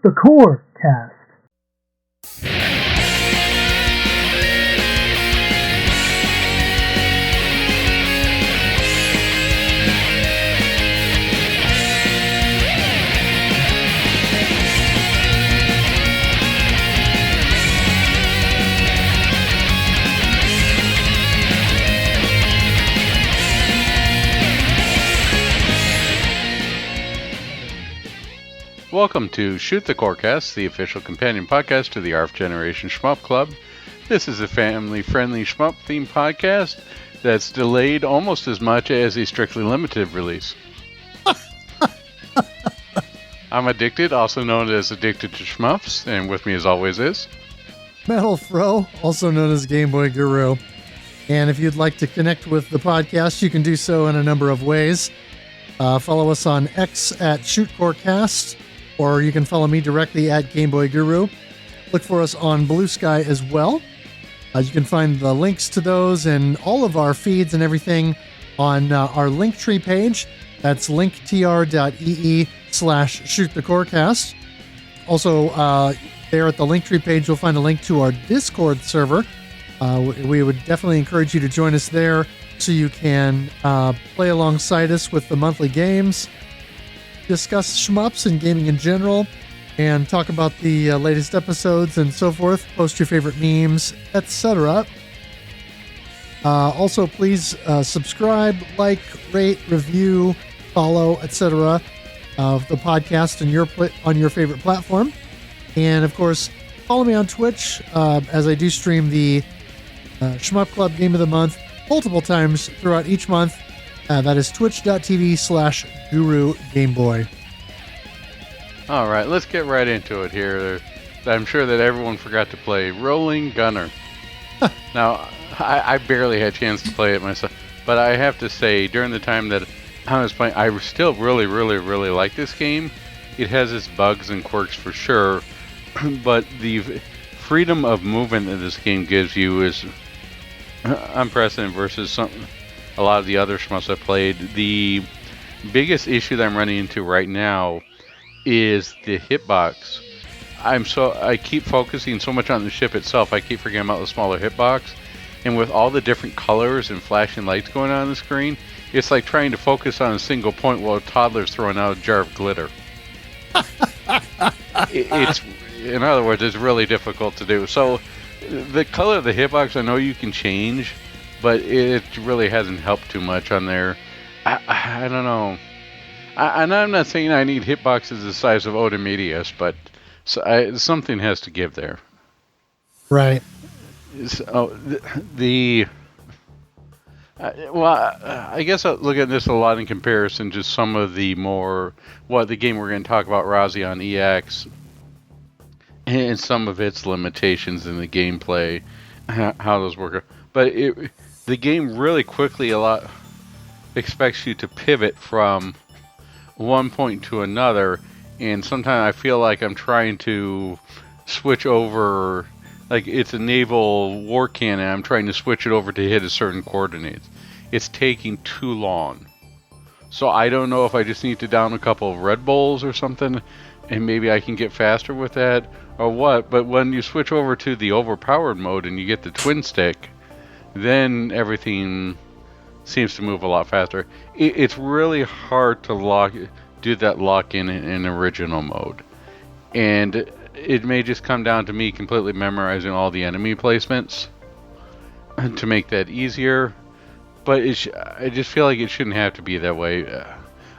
the Core Cast. Welcome to Shoot the Corecast, the official companion podcast to the ARF Generation Shmup Club. This is a family-friendly shmup-themed podcast that's delayed almost as much as a strictly limited release. I'm Addicted, also known as Addicted to Shmups, and with me as always is... MetalFRO, also known as Game Boy Guru. And if you'd like to connect with the podcast, you can do so in a number of ways. Follow us on X at ShootCoreCast, or you can follow me directly at Game Boy Guru. Look for us on Blue Sky as well. You can find the links to those and all of our feeds and everything on our Linktree page. That's linktr.ee/shootthecorecast. Also, there at the Linktree page, you'll find a link to our Discord server. We would definitely encourage you to join us there so you can play alongside us with the monthly games, discuss shmups and gaming in general, and talk about the latest episodes and so forth, post your favorite memes, etc. Also, please subscribe, like, rate, review, follow, etc. of the podcast on your favorite platform. And, of course, follow me on Twitch as I do stream the Shmup Club Game of the Month multiple times throughout each month. That is twitch.tv/Guru Game Boy. All right, let's get right into it here. I'm sure that everyone forgot to play Rolling Gunner. Now, I barely had a chance to play it myself, but I have to say, during the time that I was playing, I still really like this game. It has its bugs and quirks for sure, but the freedom of movement that this game gives you is unprecedented versus a lot of the other shmups I've played. The biggest issue that I'm running into right now is the hitbox. I keep focusing so much on the ship itself, I keep forgetting about the smaller hitbox. And with all the different colors and flashing lights going on the screen, it's like trying to focus on a single point while a toddler's throwing out a jar of glitter. It's, in other words, it's really difficult to do. So the color of the hitbox, I know you can change, but it really hasn't helped too much on there. I don't know. And I'm not saying I need hitboxes the size of Odomedius, but something has to give there. Right. So I guess I'll look at this a lot in comparison to some of the the game we're going to talk about, Razion EX, and some of its limitations in the gameplay, how those work. But the game really quickly expects you to pivot from one point to another, and sometimes I feel like I'm trying to switch over, like it's a naval war cannon, I'm trying to switch it over to hit a certain coordinates. It's taking too long. So I don't know if I just need to down a couple of Red Bulls or something, and maybe I can get faster with that, or what. But when you switch over to the overpowered mode and you get the twin stick, then everything seems to move a lot faster. It's really hard to do that lock-in in original mode. And it may just come down to me completely memorizing all the enemy placements to make that easier. But I just feel like it shouldn't have to be that way.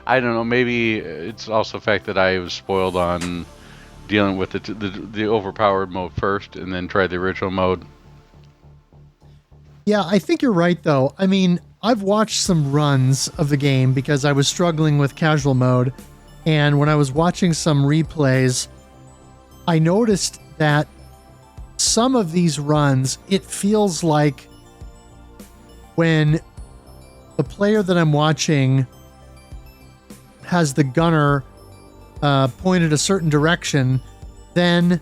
I don't know, maybe it's also the fact that I was spoiled on dealing with the overpowered mode first and then try the original mode. Yeah, I think you're right, though. I mean, I've watched some runs of the game because I was struggling with casual mode, and when I was watching some replays, I noticed that some of these runs, it feels like when the player that I'm watching has the gunner pointed a certain direction, then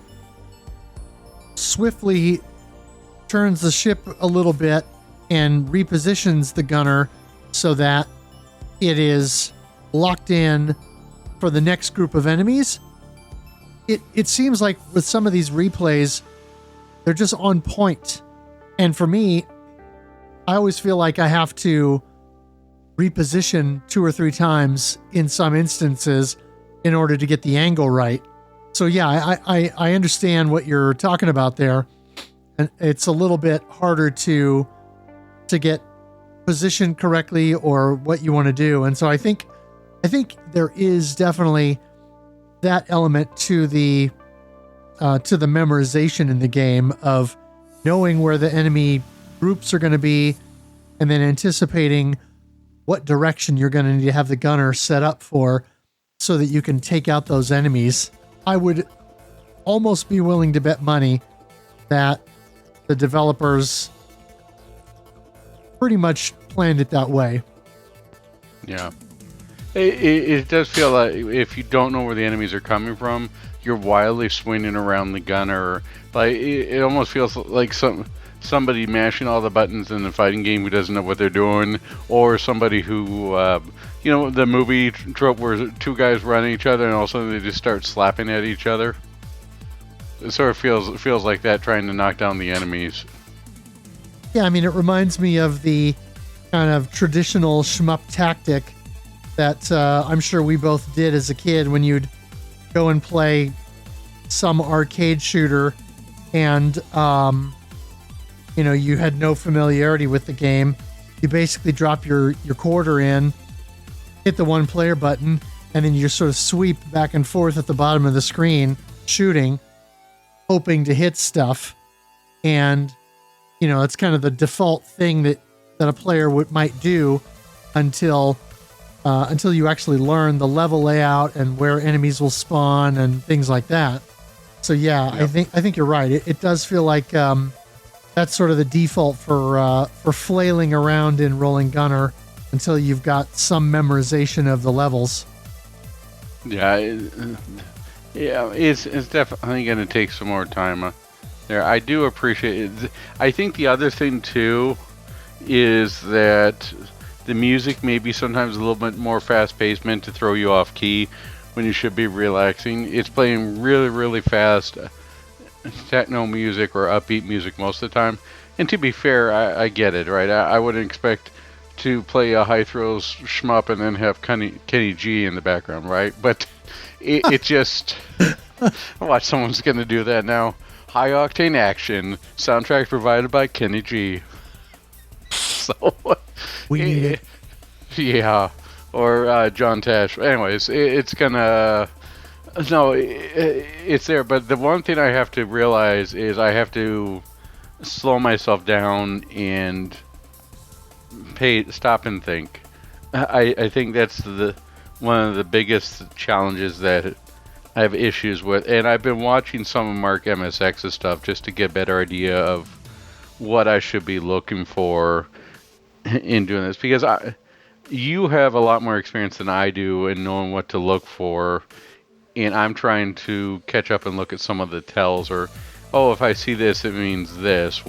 swiftly turns the ship a little bit and repositions the gunner so that it is locked in for the next group of enemies. it seems like with some of these replays, they're just on point. And for me, I always feel like I have to reposition 2 or 3 times in some instances in order to get the angle right. So yeah, I understand what you're talking about there. And it's a little bit harder to get positioned correctly or what you want to do. And so I think there is definitely that element to the memorization in the game of knowing where the enemy groups are going to be and then anticipating what direction you're going to need to have the gunner set up for so that you can take out those enemies. I would almost be willing to bet money that the developers pretty much planned it that way. Yeah. It does feel like if you don't know where the enemies are coming from, you're wildly swinging around the gunner. Like it almost feels like somebody mashing all the buttons in the fighting game who doesn't know what they're doing, or somebody who, the movie trope where 2 guys run at each other and all of a sudden they just start slapping at each other. It sort of feels like that, trying to knock down the enemies. Yeah, I mean, it reminds me of the kind of traditional shmup tactic that I'm sure we both did as a kid when you'd go and play some arcade shooter and, you had no familiarity with the game. You basically drop your quarter in, hit the 1 player button, and then you just sort of sweep back and forth at the bottom of the screen, shooting, hoping to hit stuff. And, it's kind of the default thing that a player might do until you actually learn the level layout and where enemies will spawn and things like that. So yeah, yep. I think you're right. It does feel like that's sort of the default for flailing around in Rolling Gunner until you've got some memorization of the levels. Yeah, it's definitely going to take some more time there. I do appreciate it. I think the other thing too is that the music may be sometimes a little bit more fast-paced, meant to throw you off key when you should be relaxing. It's playing really, really fast techno music or upbeat music most of the time. And to be fair, I get it, right? I wouldn't expect to play a high thrills shmup and then have Kenny G in the background, right? But it just... Watch, someone's going to do that now. High octane action, soundtrack provided by Kenny G. So... We need it. Yeah. Or John Tesh. Anyways, it's gonna... No, it's there. But the one thing I have to realize is I have to slow myself down and stop and think. I think that's one of the biggest challenges that I have issues with. And I've been watching some of Mark MSX's stuff just to get a better idea of what I should be looking for in doing this, because you have a lot more experience than I do in knowing what to look for, and I'm trying to catch up and look at some of the tells, or if I see this, it means this.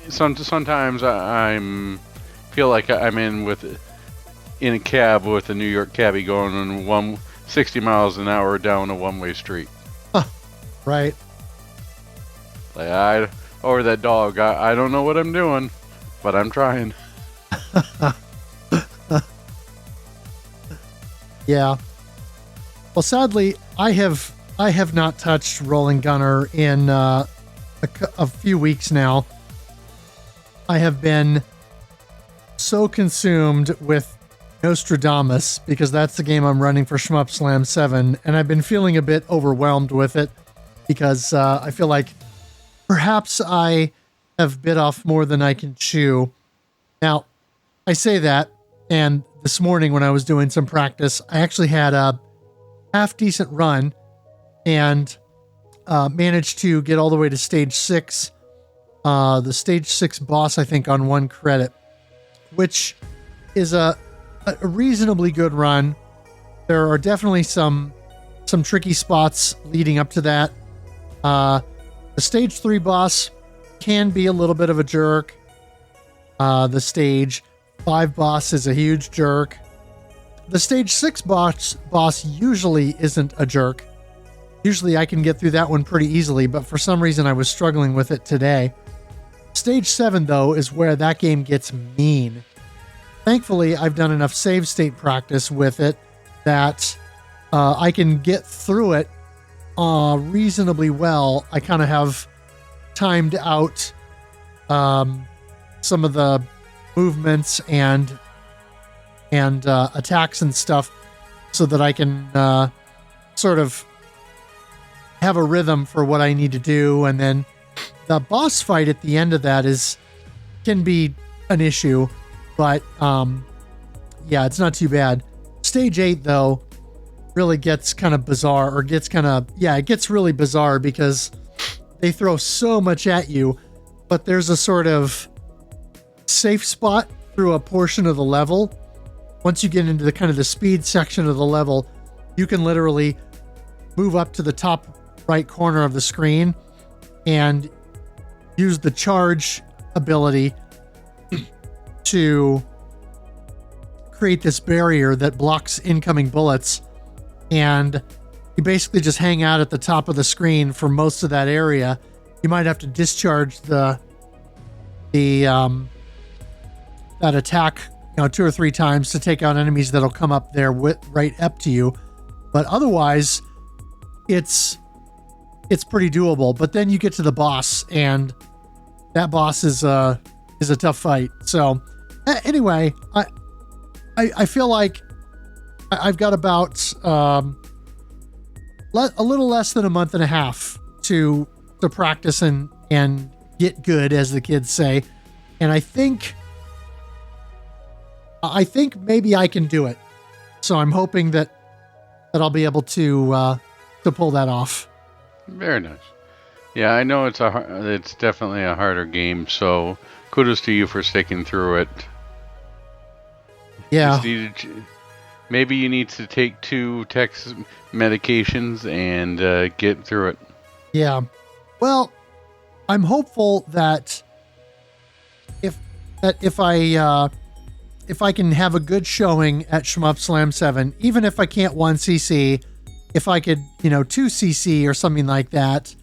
Sometimes I'm feel like I'm in a cab with a New York cabbie going on 60 miles an hour down a one-way street. Right. Like or that dog. I don't know what I'm doing, but I'm trying. Yeah. Well, sadly, I have not touched Rolling Gunner in a few weeks now. I have been so consumed with Nostradamus, because that's the game I'm running for Shmup Slam 7, and I've been feeling a bit overwhelmed with it because I feel like perhaps I have bit off more than I can chew. Now, I say that, and this morning when I was doing some practice, I actually had a half-decent run and managed to get all the way to stage 6. The stage 6 boss, I think, on 1 credit, which is a reasonably good run. There are definitely some tricky spots leading up to that. The stage 3 boss can be a little bit of a jerk. The stage 5 boss is a huge jerk. the stage 6 boss usually isn't a jerk. Usually I can get through that one pretty easily, but for some reason I was struggling with it today. Stage 7, though, is where that game gets mean. Thankfully, I've done enough save state practice with it that I can get through it reasonably well. I kind of have timed out some of the movements and attacks and stuff so that I can sort of have a rhythm for what I need to do. And then the boss fight at the end of that can be an issue, but yeah, it's not too bad. Stage 8, though, really gets kind of bizarre, or it gets really bizarre because they throw so much at you, but there's a sort of safe spot through a portion of the level. Once you get into the kind of the speed section of the level, you can literally move up to the top right corner of the screen and use the charge ability to create this barrier that blocks incoming bullets, and you basically just hang out at the top of the screen for most of that area. You might have to discharge that attack, 2 or 3 times to take out enemies that'll come up there right up to you, but otherwise it's pretty doable. But then you get to the boss, and that boss is a tough fight. So anyway, I feel like I've got about a little less than a month and a half to practice and get good, as the kids say, and I think maybe I can do it. So I'm hoping that I'll be able to pull that off. Very nice. Yeah, I know it's definitely a harder game, so kudos to you for sticking through it. Yeah. Maybe you need to take 2 Tex medications and get through it. Yeah. Well, I'm hopeful that if I can have a good showing at Shmup Slam 7, even if I can't 1cc, if I could, 2cc or something like that,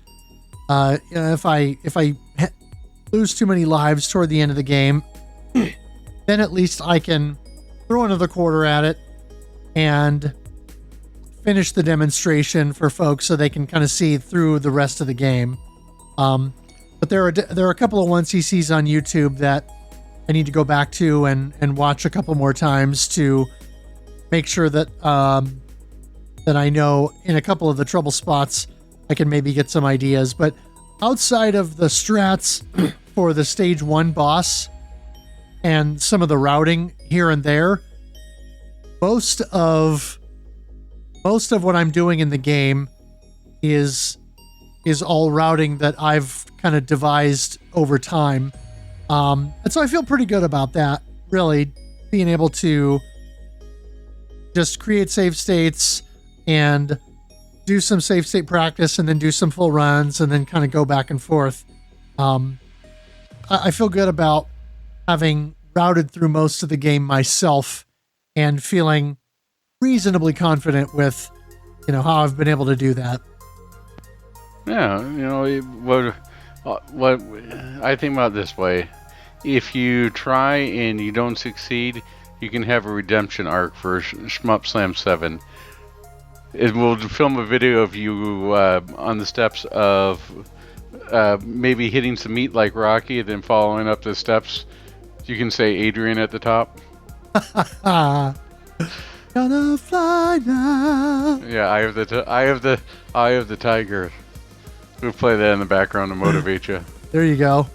if I lose too many lives toward the end of the game, then at least I can throw another quarter at it and finish the demonstration for folks so they can kind of see through the rest of the game. But there are a couple of 1cc's on YouTube that I need to go back to and watch a couple more times to make sure that that I know in a couple of the trouble spots I can maybe get some ideas. But outside of the strats for the stage 1 boss and some of the routing here and there, most of what I'm doing in the game is all routing that I've kind of devised over time. And so I feel pretty good about that, really, being able to just create save states and do some save state practice and then do some full runs and then kind of go back and forth. I feel good about having routed through most of the game myself and feeling reasonably confident with, how I've been able to do that. Yeah, what I think about it this way: if you try and you don't succeed, you can have a redemption arc for Shmup Slam 7. It will film a video of you on the steps of maybe hitting some meat like Rocky, and then following up the steps. You can say Adrian at the top. Gonna fly now. Yeah, I have the tiger. We'll play that in the background to motivate you. There you go.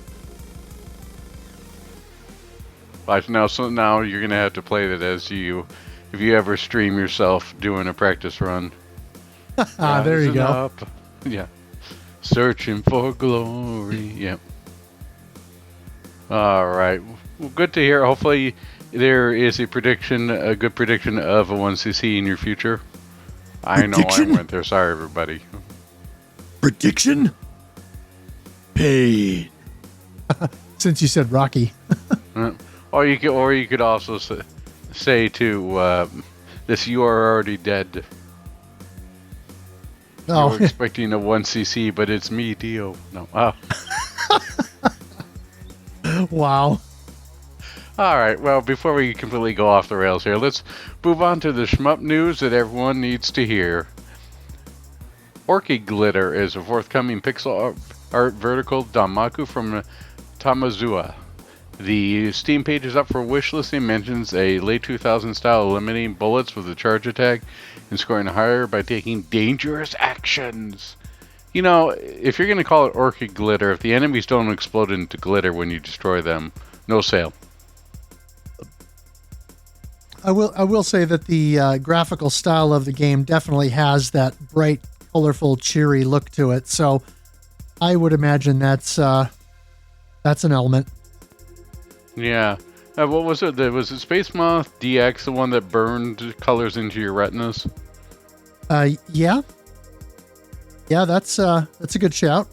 So now you're gonna have to play that if you ever stream yourself doing a practice run. There you go. Up. Yeah. Searching for glory. Yep. All right. Well, good to hear. Hopefully there is a good prediction of a 1cc in your future. I know I went there. Sorry, everybody. Prediction? Pain. Since you said Rocky. Or you could also say to This "you are already dead." You Oh, were expecting a 1cc, but it's me, Dio. No. wow. All right. Well, before we completely go off the rails here, let's move on to the shmup news that everyone needs to hear. Orchid Glitter is a forthcoming pixel art vertical Danmaku from Tamazuha. The Steam page is up for wishlisting, mentions a late 2000s style eliminating bullets with a charge attack and scoring higher by taking dangerous actions. You know, if you're going to call it Orchid Glitter, if the enemies don't explode into glitter when you destroy them, no sale. I will say that the graphical style of the game definitely has that bright, colorful, cheery look to it. So I would imagine that's an element. Yeah. What was it? Was it Space Moth DX, the one that burned colors into your retinas? Yeah. Yeah, that's a good shout.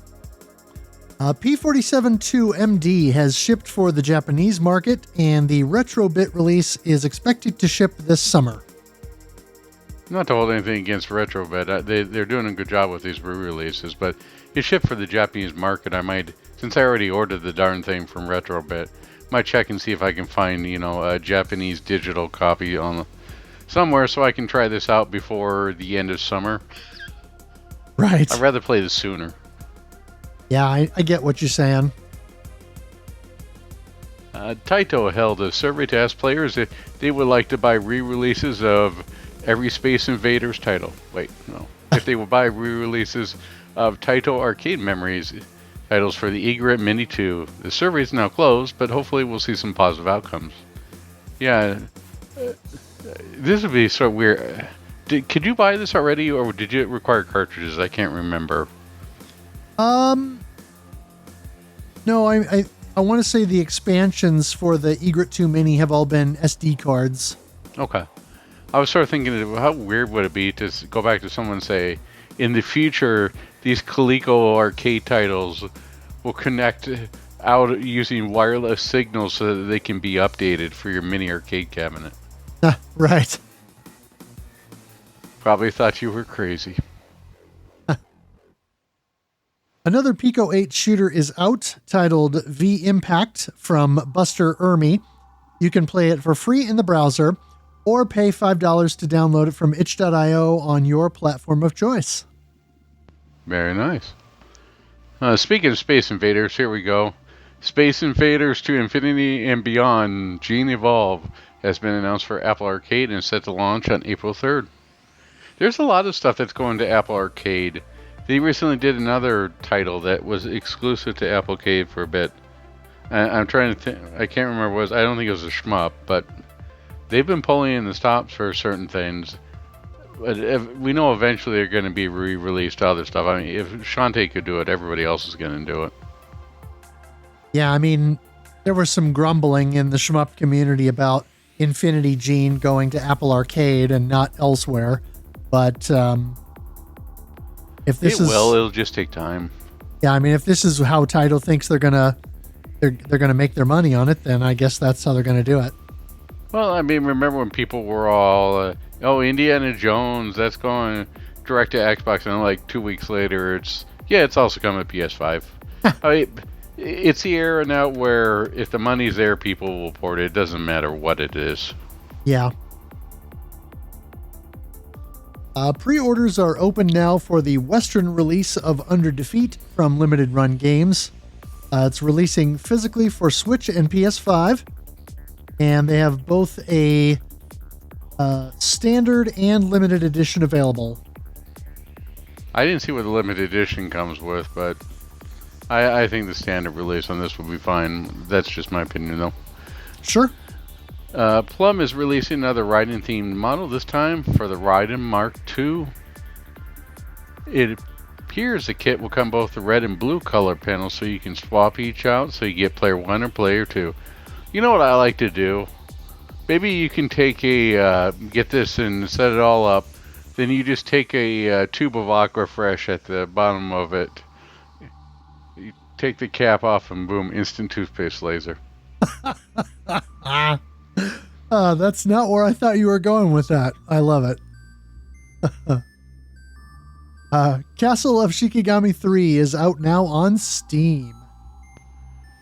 P47-2MD has shipped for the Japanese market, and the Retrobit release is expected to ship this summer. Not to hold anything against Retrobit, they're doing a good job with these re-releases, but it shipped for the Japanese market. I might, since I already ordered the darn thing from Retrobit, might check and see if I can find, a Japanese digital copy on somewhere so I can try this out before the end of summer. Right. I'd rather play this sooner. Yeah, I get what you're saying. Taito held a survey to ask players if they would like to buy re-releases of every Space Invaders title. Wait, no. If they would buy re-releases of Taito Arcade Memories titles for the Egret Mini 2. The survey is now closed, but hopefully we'll see some positive outcomes. Yeah, this would be so weird. Could you buy this already, or did it require cartridges? I can't remember. No, I want to say the expansions for the Egret 2 Mini have all been SD cards. Okay. I was sort of thinking, how weird would it be to go back to someone and say, in the future, these Coleco arcade titles will connect out using wireless signals so that they can be updated for your mini arcade cabinet. Right. Probably thought you were crazy. Another Pico 8 shooter is out, titled V Impact from Buster Ermy. You can play it for free in the browser, or pay $5 to download it from itch.io on your platform of choice. Very nice. Speaking of Space Invaders, here we go. Space Invaders to Infinity and Beyond, Gene Evolve, has been announced for Apple Arcade and is set to launch on April 3rd. There's a lot of stuff that's going to Apple Arcade. They recently did another title that was exclusive to Apple Arcade for a bit. I'm trying to think. I can't remember what it was. I don't think it was a shmup, but they've been pulling in the stops for certain things. But we know eventually they're going to be re-released other stuff. I mean, if Shantae could do it, everybody else is going to do it. Yeah, I mean, there was some grumbling in the shmup community about Infinity Gene going to Apple Arcade and not elsewhere. But if this it'll just take time. Yeah, I mean, if this is how Taito thinks they're gonna make their money on it, then I guess that's how they're gonna do it. Well, I mean, remember when people were all, Indiana Jones, that's going direct to Xbox, and then like 2 weeks later, it's also coming to PS5. I mean, it's the era now where if the money's there, people will port it. It doesn't matter what it is. Yeah. Pre-orders are open now for the Western release of Under Defeat from Limited Run Games. It's releasing physically for Switch and PS5, and they have both a standard and limited edition available. I didn't see what the limited edition comes with, but I think the standard release on this will be fine. That's just my opinion, though. Sure. Plum is releasing another Raiden-themed model, this time for the Raiden Mark II. It appears the kit will come both the red and blue color panels, so you can swap each out, so you get player 1 or player 2. You know what I like to do? Maybe you can take get this and set it all up, then you just take a tube of Aqua Fresh at the bottom of it, you take the cap off, and boom, instant toothpaste laser. That's not where I thought you were going with that. I love it. Castle of Shikigami 3 is out now on Steam.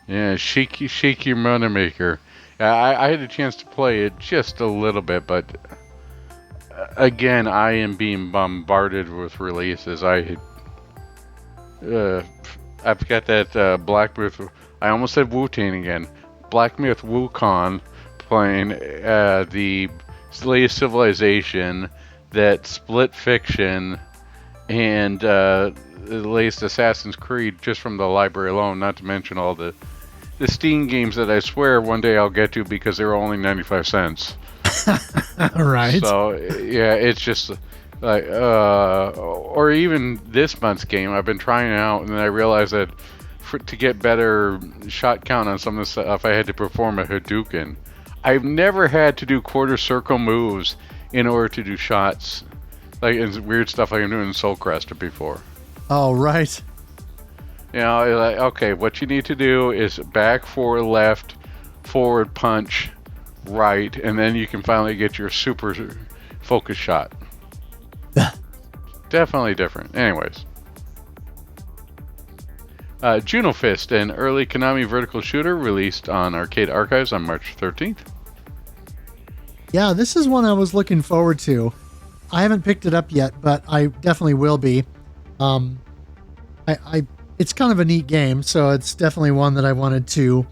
Yeah, Shake Your Money Maker. I had a chance to play it just a little bit, but again, I am being bombarded with releases. I've got that Black Myth. I almost said Wu-Tang again. Black Myth Wukong playing the latest Civilization, that Split Fiction, and the latest Assassin's Creed just from the library alone, not to mention all the Steam games that I swear one day I'll get to because they're only 95 cents. Right. So, yeah, it's just like, or even this month's game I've been trying out, and then I realized that to get better shot count on some of the stuff, I had to perform a Hadouken. I've never had to do quarter circle moves in order to do shots. Like, it's weird stuff like I'm doing in Soul Crest before. Oh, right. You know, like, okay, what you need to do is back, forward, left, forward, punch, right, and then you can finally get your super focus shot. Definitely different. Anyways. Juno Fist, an early Konami vertical shooter released on Arcade Archives on March 13th. Yeah, this is one I was looking forward to. I haven't picked it up yet, but I definitely will be. It's kind of a neat game, so it's definitely one that I wanted to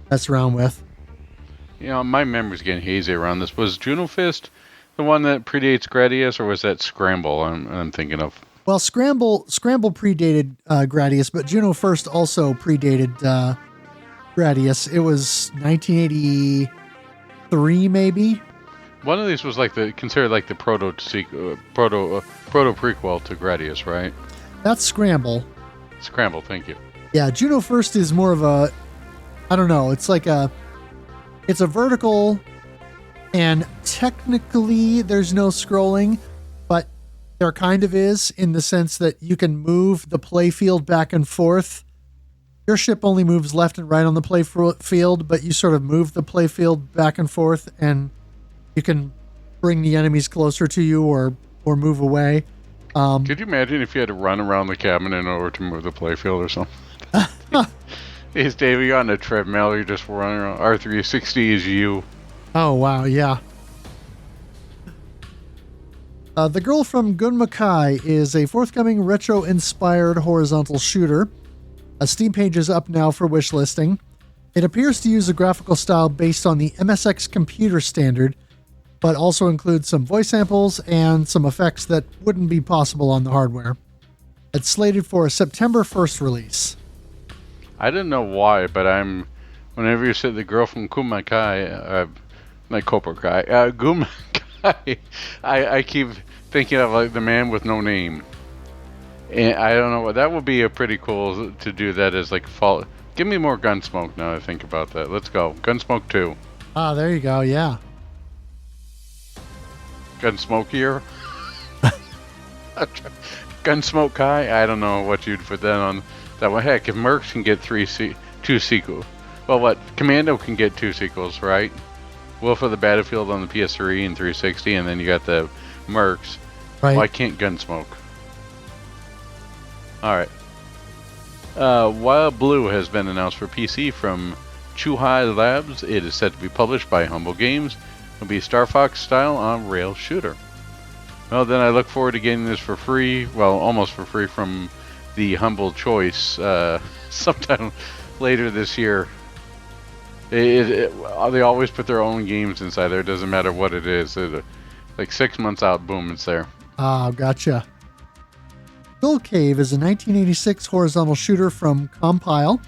mess around with. You know, my memory's getting hazy around this. Was Juno Fist the one that predates Gradius, or was that Scramble I'm thinking of? Well, Scramble predated Gradius, but Juno First also predated Gradius. It was 1983, maybe. One of these was considered like the proto prequel to Gradius, right? That's Scramble. Scramble, thank you. Yeah, Juno First is more of a, I don't know, it's a vertical, and technically there's no scrolling, but there kind of is, in the sense that you can move the playfield back and forth. Your ship only moves left and right on the playfield, but you sort of move the playfield back and forth, and you can bring the enemies closer to you or move away. Could you imagine if you had to run around the cabin in order to move the playfield or something? Is Davey on a treadmill? You're just running around. R360 is you. Oh, wow, yeah. The Girl from Gunmakai is a forthcoming retro-inspired horizontal shooter. A Steam page is up now for wishlisting. It appears to use a graphical style based on the MSX computer standard, but also includes some voice samples and some effects that wouldn't be possible on the hardware. It's slated for a September 1st release. I didn't know why, but whenever you said the girl from Kumakai, not Cobra Kai, Gumakai, I keep thinking of like the man with no name. And I don't know, that would be a pretty cool to do that as like fall. Give me more Gunsmoke now I think about that. Let's go. Gunsmoke 2. Ah, there you go, yeah. Gunsmokier? Gunsmoke Kai? I don't know what you'd put that on. That one, heck, if Mercs can get two sequels. Well, what? Commando can get 2 sequels, right? Wolf of the Battlefield on the PS3 and 360, and then you got the Mercs. Right. Why can't Gunsmoke? Alright. Wild Blue has been announced for PC from Chuhai Labs. It is set to be published by Humble Games. It'll be Star Fox style on rail shooter. Well, then I look forward to getting this for free, well, almost for free from the Humble Choice sometime later this year. They always put their own games inside there. It doesn't matter what it is. Like 6 months out, boom, it's there. Ah, gotcha. Skull Cave is a 1986 horizontal shooter from Compile,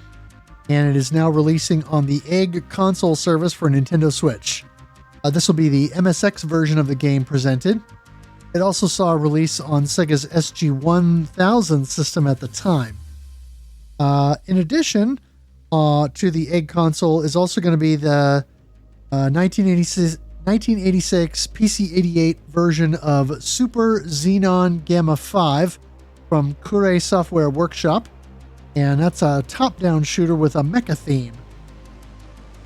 and it is now releasing on the Egg console service for Nintendo Switch. This will be the MSX version of the game presented. It also saw a release on Sega's SG-1000 system at the time. In addition to the Egg console is also going to be the 1986 PC-88 version of Super Xenon Gamma 5 from Kure Software Workshop, and that's a top-down shooter with a mecha theme.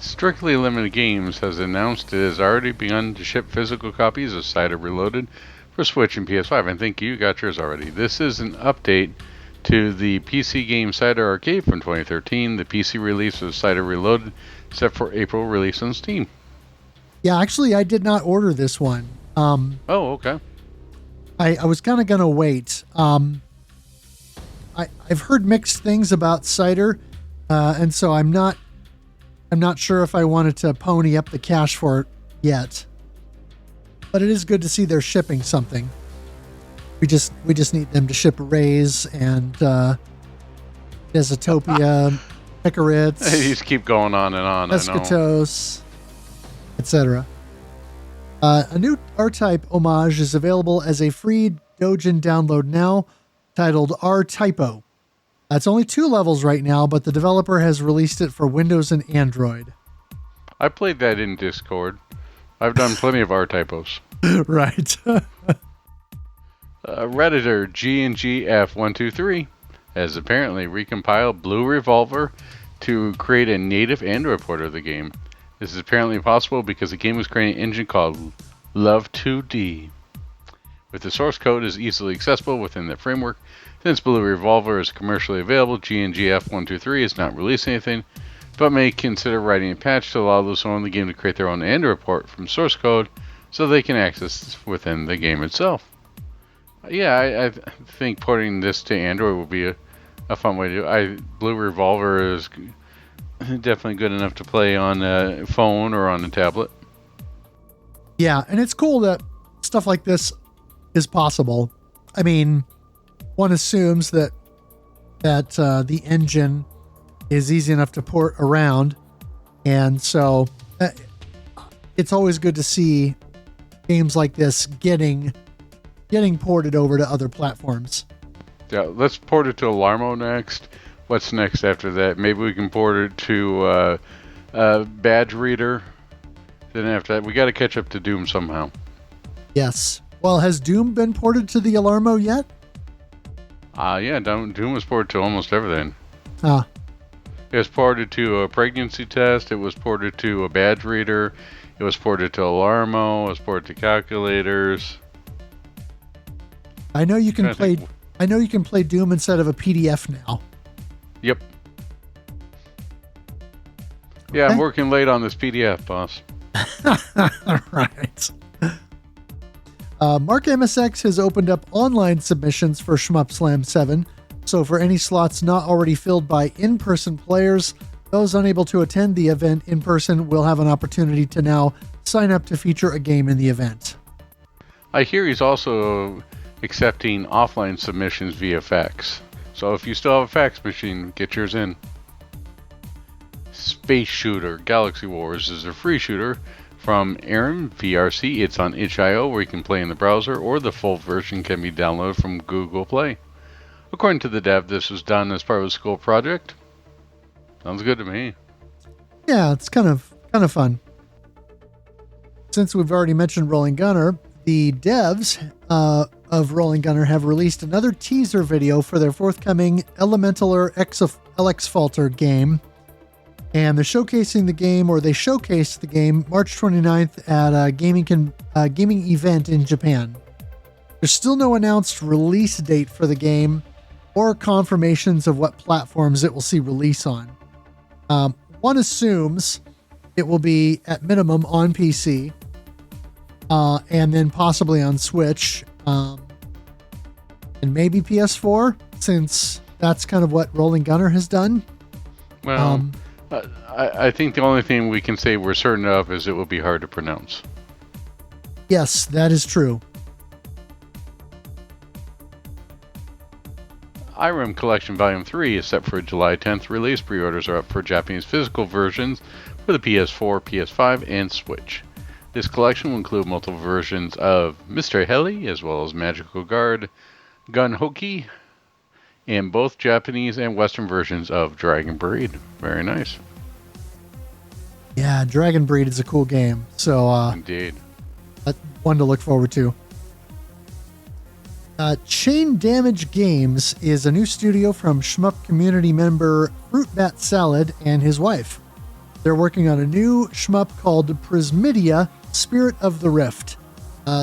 Strictly Limited Games has announced it has already begun to ship physical copies of Cider Reloaded for Switch and PS5. I think you got yours already. This is an update to the PC game Cider Arcade from 2013. The PC release of Cider Reloaded set for April release on Steam. Yeah, actually, I did not order this one. Oh, okay. I was kind of going to wait. I've heard mixed things about Cider, and so I'm not sure if I wanted to pony up the cash for it yet. But it is good to see they're shipping something. We just need them to ship Rays and Desitopia, Picaritz. They just keep going on and on. Escatos, etc. A new R-Type homage is available as a free Dojin download now, titled R-Typo. It's only 2 levels right now, but the developer has released it for Windows and Android. I played that in Discord. I've done plenty of R-typos. Right. Redditor GNGF123 has apparently recompiled Blue Revolver to create a native Android port of the game. This is apparently possible because the game was creating an engine called Love 2D. With the source code is easily accessible within the framework. Since Blue Revolver is commercially available, GNGF123 is not releasing anything, but may consider writing a patch to allow those who own the game to create their own Android port from source code so they can access within the game itself. Yeah, I think porting this to Android will be a fun way to do it. Blue Revolver is definitely good enough to play on a phone or on a tablet. Yeah, and it's cool that stuff like this is possible. I mean, one assumes that the engine is easy enough to port around, and so it's always good to see games like this getting ported over to other platforms. Yeah, let's port it to Alarmo next. What's next after that? Maybe we can port it to Badge Reader. Then after that, we got to catch up to Doom somehow. Yes. Well, has Doom been ported to the Alarmo yet? Yeah, Doom was ported to almost everything. Ah. It was ported to a pregnancy test. It was ported to a Badge Reader. It was ported to Alarmo. It was ported to calculators. I know you can play Doom instead of a PDF now. Yep. Yeah, I'm working late on this PDF, boss. Right. Mark MSX has opened up online submissions for Shmup Slam 7, so for any slots not already filled by in-person players, those unable to attend the event in person will have an opportunity to now sign up to feature a game in the event. I hear he's also accepting offline submissions via fax. So if you still have a fax machine, get yours in. Space Shooter Galaxy Wars is a free shooter from Aaron VRC. It's on itch.io where you can play in the browser, or the full version can be downloaded from Google Play. According to the dev, this was done as part of a school project. Sounds good to me. Yeah, it's kind of fun. Since we've already mentioned Rolling Gunner, the devs of Rolling Gunner have released another teaser video for their forthcoming Elementaler LX Falter game. And they're showcasing the game, or they showcased the game March 29th at a gaming event in Japan. There's still no announced release date for the game or confirmations of what platforms it will see release on. One assumes it will be at minimum on PC, and then possibly on Switch, and maybe PS4, since that's kind of what Rolling Gunner has done. Well, I think the only thing we can say we're certain of is it will be hard to pronounce. Yes, that is true. Irem Collection Volume 3 is set for a July 10th release. Pre-orders are up for Japanese physical versions for the PS4, PS5, and Switch. This collection will include multiple versions of Mr. Heli, as well as Magical Guard, Gun Hoki, and both Japanese and Western versions of Dragon Breed. Very nice. Yeah, Dragon Breed is a cool game. So, Indeed. One to look forward to. Chain Damage Games is a new studio from Shmup community member Fruit Bat Salad and his wife. They're working on a new shmup called Prismidia, Spirit of the Rift.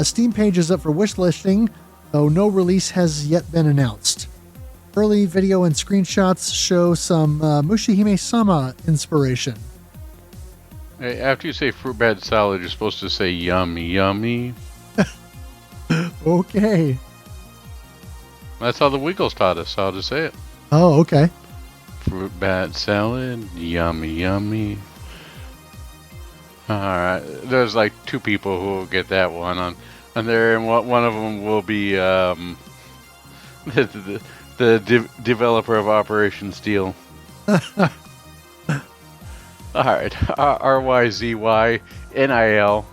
Steam page is up for wishlisting, though no release has yet been announced. Early video and screenshots show some Mushihime-sama inspiration. Hey, after you say fruit bad salad, you're supposed to say yummy, yummy. Okay. That's how the Wiggles taught us how to say it. Oh, okay. Fruit bat salad, yummy, yummy. Alright, there's like 2 people who will get that one on there, and one of them will be the developer of Operation Steel. Alright, RYZY NIL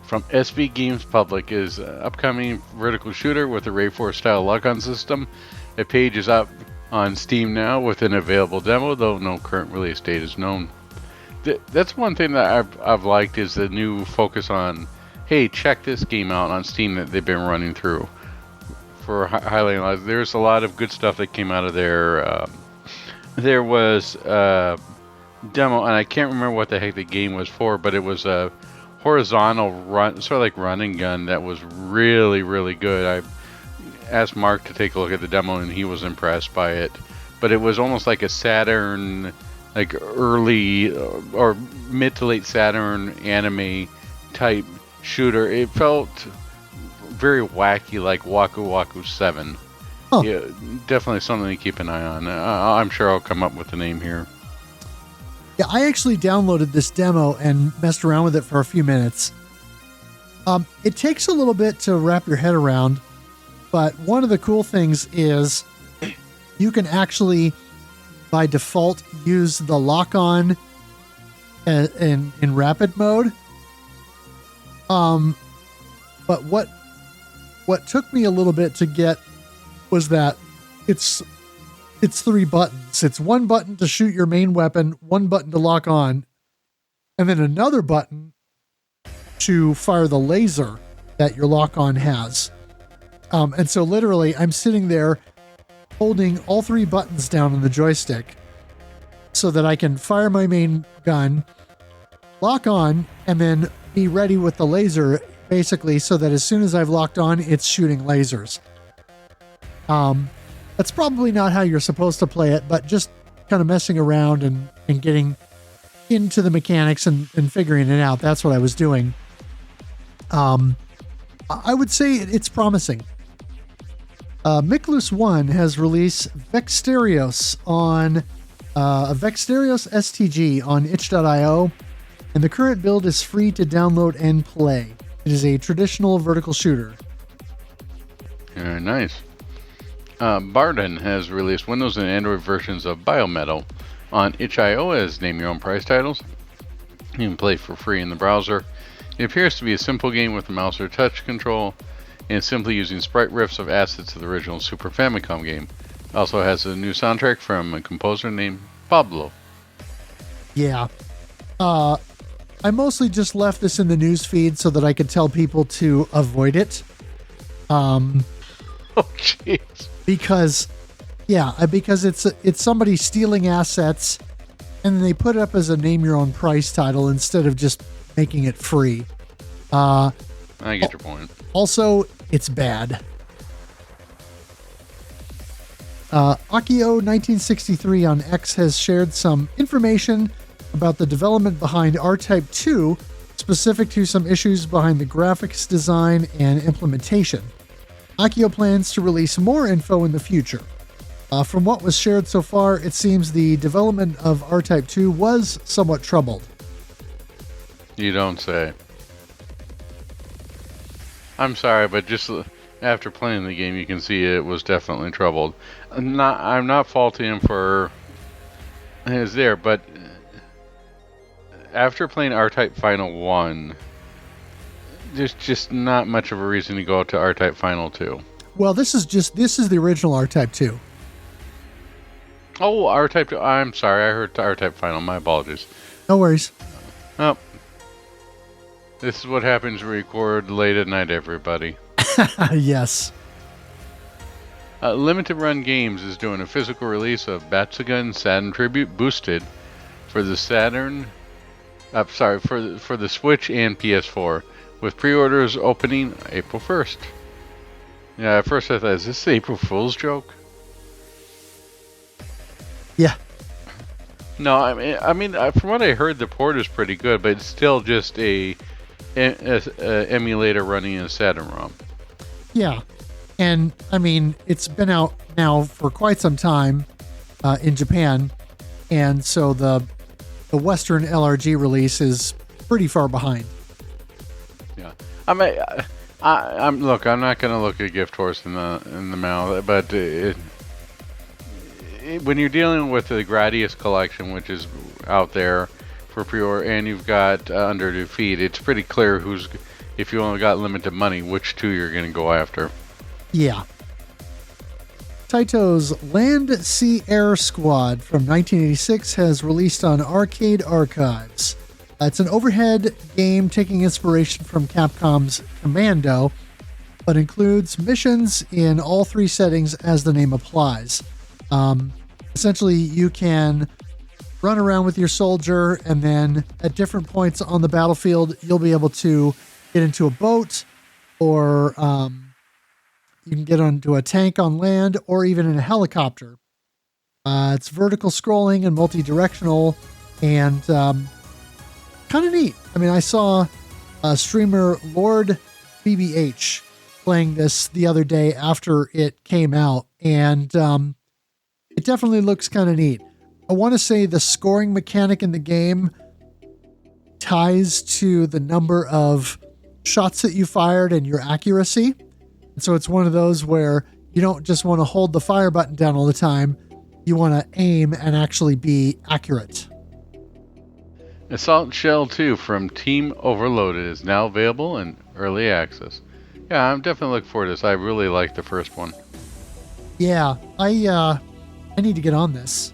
from SV Games Public is upcoming vertical shooter with a Ray 4 style lock-on system. A page is up on Steam now with an available demo, though no current release date is known. That's one thing that I've liked is the new focus on, hey, check this game out on Steam that they've been running through for highlighting lives. There's a lot of good stuff that came out of there. There was a demo, and I can't remember what the heck the game was for, but it was a horizontal run, sort of like run and gun, that was really, really good. I asked Mark to take a look at the demo, and he was impressed by it. But it was almost like a Saturn, like early or mid to late Saturn anime type shooter. It felt very wacky, like Waku Waku 7. Oh. Yeah, definitely something to keep an eye on. I'm sure I'll come up with the name here. Yeah, I actually downloaded this demo and messed around with it for a few minutes. It takes a little bit to wrap your head around, but one of the cool things is you can actually, by default, use the lock-on in rapid mode. But what took me a little bit to get was that it's 3 buttons. It's 1 button to shoot your main weapon, 1 button to lock on, and then another button to fire the laser that your lock on has. And so literally I'm sitting there holding all 3 buttons down on the joystick so that I can fire my main gun, lock on, and then be ready with the laser, basically, so that as soon as I've locked on, it's shooting lasers. That's probably not how you're supposed to play it, but just kind of messing around and getting into the mechanics and figuring it out. That's what I was doing. I would say it's promising. Miklus One has released Vexterios on Vexterios STG on itch.io, and the current build is free to download and play. It is a traditional vertical shooter. Very nice. Barden has released Windows and Android versions of Biometal on itch.io as name your own price titles. You can play for free in the browser. It appears to be a simple game with a mouse or touch control, and simply using sprite riffs of assets of the original Super Famicom game. It also has a new soundtrack from a composer named Pablo. Yeah. I mostly just left this in the news feed so that I could tell people to avoid it. Oh, jeez. Because it's somebody stealing assets, and then they put it up as a name your own price title instead of just making it free. I get your point. Also, it's bad. Akio1963 on X has shared some information about the development behind R-Type 2, specific to some issues behind the graphics design and implementation. Akio plans to release more info in the future. From what was shared so far, it seems the development of R-Type 2 was somewhat troubled. You don't say. I'm sorry, but just after playing the game, you can see it was definitely troubled. I'm not faulting him for his there, but after playing R-Type Final 1, there's just not much of a reason to go to R-Type Final 2. Well, this is the original R-Type 2. Oh, R-Type 2. I'm sorry, I heard R-Type Final. My apologies. No worries. Oh. This is what happens when we record late at night, everybody. Yes. Limited Run Games is doing a physical release of Batsugun Saturn Tribute Boosted for the Saturn Sorry, for the Switch and PS4, with pre-orders opening April 1st. Yeah, at first I thought, is this the April Fool's joke? Yeah. No, from what I heard, the port is pretty good, but it's still just a emulator running in Saturn-ROM. Yeah. And I mean, it's been out now for quite some time in Japan, and so the Western LRG release is pretty far behind. Yeah, I'm look. I'm not going to look a gift horse in the mouth, but when you're dealing with the Gradius collection, which is out there for pre-order, and you've got Under Defeat, it's pretty clear if you only got limited money, which two you're going to go after. Yeah. Taito's Land, Sea, Air Squad from 1986 has released on Arcade Archives. It's an overhead game taking inspiration from Capcom's Commando, but includes missions in all three settings as the name applies. Essentially, you can run around with your soldier, and then at different points on the battlefield, you'll be able to get into a boat, or you can get onto a tank on land, or even in a helicopter. It's vertical scrolling and multi-directional, and kind of neat. I mean, I saw streamer Lord BBH playing this the other day after it came out, and it definitely looks kind of neat. I want to say the scoring mechanic in the game ties to the number of shots that you fired and your accuracy. And so it's one of those where you don't just want to hold the fire button down all the time. You want to aim and actually be accurate. Assault Shell 2 from Team Overloaded is now available in early access. Yeah, I'm definitely looking forward to this. I really like the first one. Yeah, I need to get on this.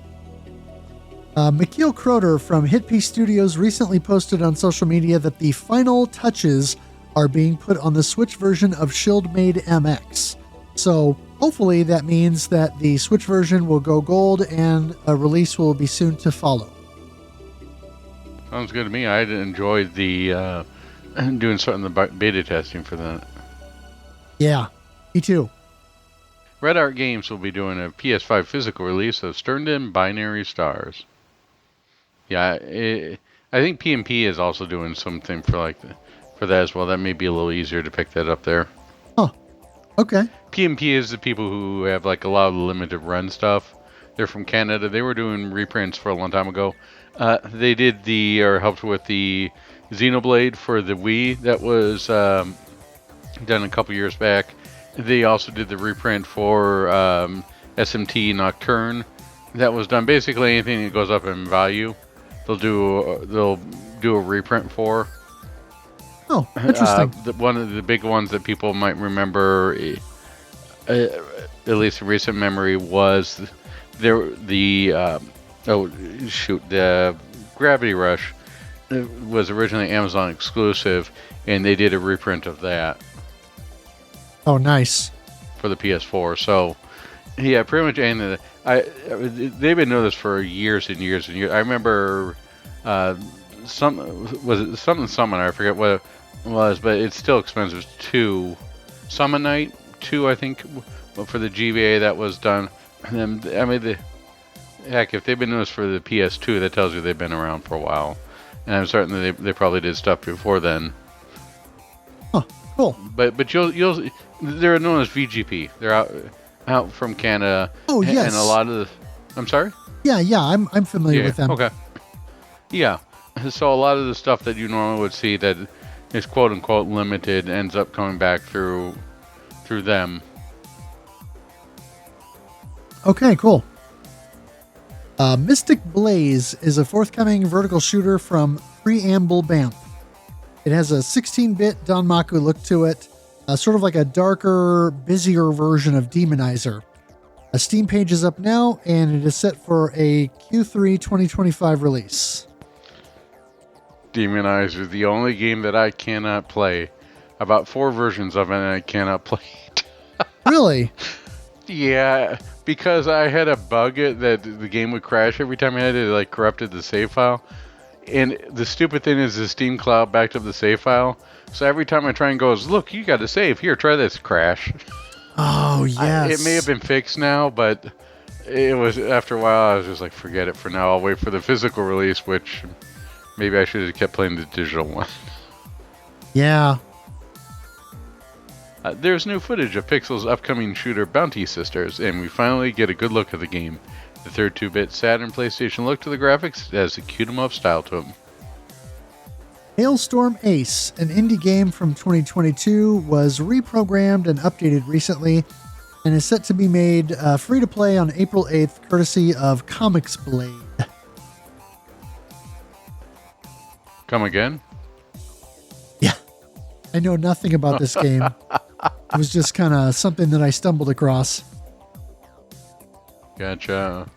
Mikhail Croter from Hitpiece Studios recently posted on social media that the final touches are being put on the Switch version of Shieldmaid MX. So hopefully that means that the Switch version will go gold and a release will be soon to follow. Sounds good to me. I enjoyed the doing something the beta testing for that. Yeah, me too. Red Art Games will be doing a PS5 physical release of Sterndom Binary Stars. Yeah, I think PMP is also doing something for that as well. That may be a little easier to pick that up there. Oh, okay. PMP is the people who have a lot of the limited run stuff. They're from Canada. They were doing reprints for a long time ago. They did helped with the Xenoblade for the Wii that was done a couple years back. They also did the reprint for SMT Nocturne that was done. Basically anything that goes up in value, they'll do a reprint for. Oh, interesting. One of the big ones that people might remember, at least in recent memory, was the Gravity Rush was originally Amazon exclusive, and they did a reprint of that. Oh, nice. For the PS4. So, yeah, pretty much anything. They've been doing this for years and years and years. I remember something Summon, I forget what it was, but it's still expensive. Summon Night 2, I think, for the GBA that was done. And then, heck, if they've been doing this for the PS2, that tells you they've been around for a while. And I'm certain that they probably did stuff before then. Oh, cool. But they're known as VGP. They're out from Canada. Oh, yes. And a lot of I'm sorry? Yeah, I'm familiar with them. Okay. Yeah. So a lot of the stuff that you normally would see that is quote unquote limited ends up coming back through them. Okay, cool. Mystic Blaze is a forthcoming vertical shooter from Preamble Bamp. It has a 16-bit Danmaku look to it, sort of like a darker, busier version of Demonizer. A Steam page is up now, and it is set for a Q3 2025 release. Demonizer, the only game that I cannot play. About 4 versions of it, and I cannot play it. Really? Yeah, because I had a bug that the game would crash every time I had it, corrupted the save file. And the stupid thing is the Steam Cloud backed up the save file. So every time I try and goes, look, you got to save. Here, try this. Crash. Oh, yes. It may have been fixed now, but it was after a while. I was just like, forget it for now. I'll wait for the physical release, which maybe I should have kept playing the digital one. Yeah. There's new footage of Pixel's upcoming shooter Bounty Sisters, and we finally get a good look at the game. The 32-bit Saturn PlayStation look to the graphics has a cute-em-up style to them. Hailstorm Ace, an indie game from 2022, was reprogrammed and updated recently and is set to be made free to play on April 8th, courtesy of Comics Blade. Come again? Yeah. I know nothing about this game. It was just kind of something that I stumbled across. Gotcha.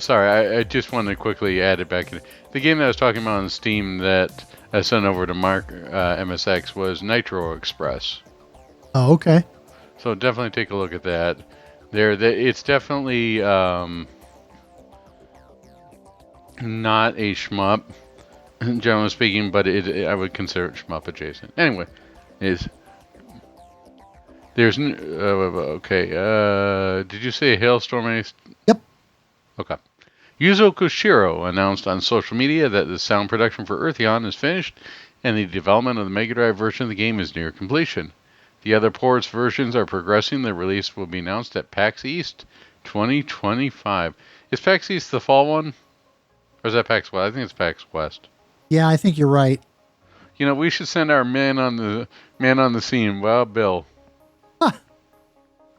Sorry, I just wanted to quickly add it back in. The game that I was talking about on Steam that I sent over to Mark MSX was Nitro Express. Oh, okay. So definitely take a look at that. It's definitely not a shmup, generally speaking, but I would consider it shmup adjacent. Anyway, there's okay. Did you say Hailstorm Ace? Yep. Okay. Yuzo Koshiro announced on social media that the sound production for Eartheon is finished and the development of the Mega Drive version of the game is near completion. The other ports versions are progressing. The release will be announced at PAX East 2025. Is PAX East the fall one? Or is that PAX West? I think it's PAX West. Yeah, I think you're right. You know, we should send our man on the scene. Well, Bill. Huh.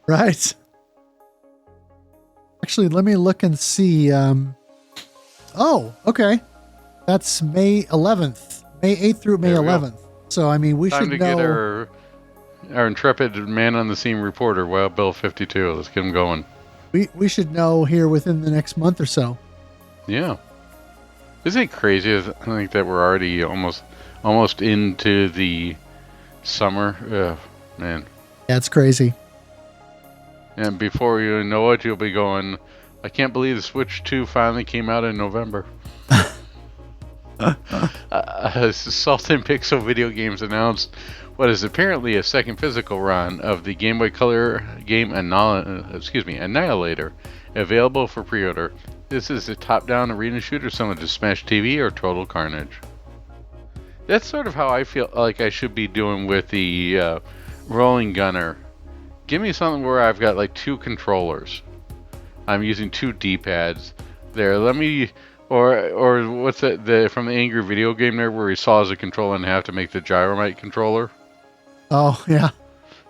Right. Actually, let me look and see. Oh, okay. That's May 11th. May 8th through May 11th. So, I mean, we Time should to know. Get our intrepid man on the scene reporter, Wild Bill 52. Let's get him going. We should know here within the next month or so. Yeah. Isn't it crazy? I think that we're already almost into the summer. Ugh, man. Yeah, it's crazy. And before you know it, you'll be going, I can't believe the Switch 2 finally came out in November. Sultan Pixel Video Games announced what is apparently a second physical run of the Game Boy Color game Annihilator, available for pre-order. This is a top-down arena shooter similar to Smash TV or Total Carnage. That's sort of how I feel like I should be doing with the Rolling Gunner. Give me something where I've got like two controllers. I'm using two D-pads. There, let me... Or what's that from the Angry Video Game Nerd where he saws a controller in half to make the Gyromite controller? Oh, yeah.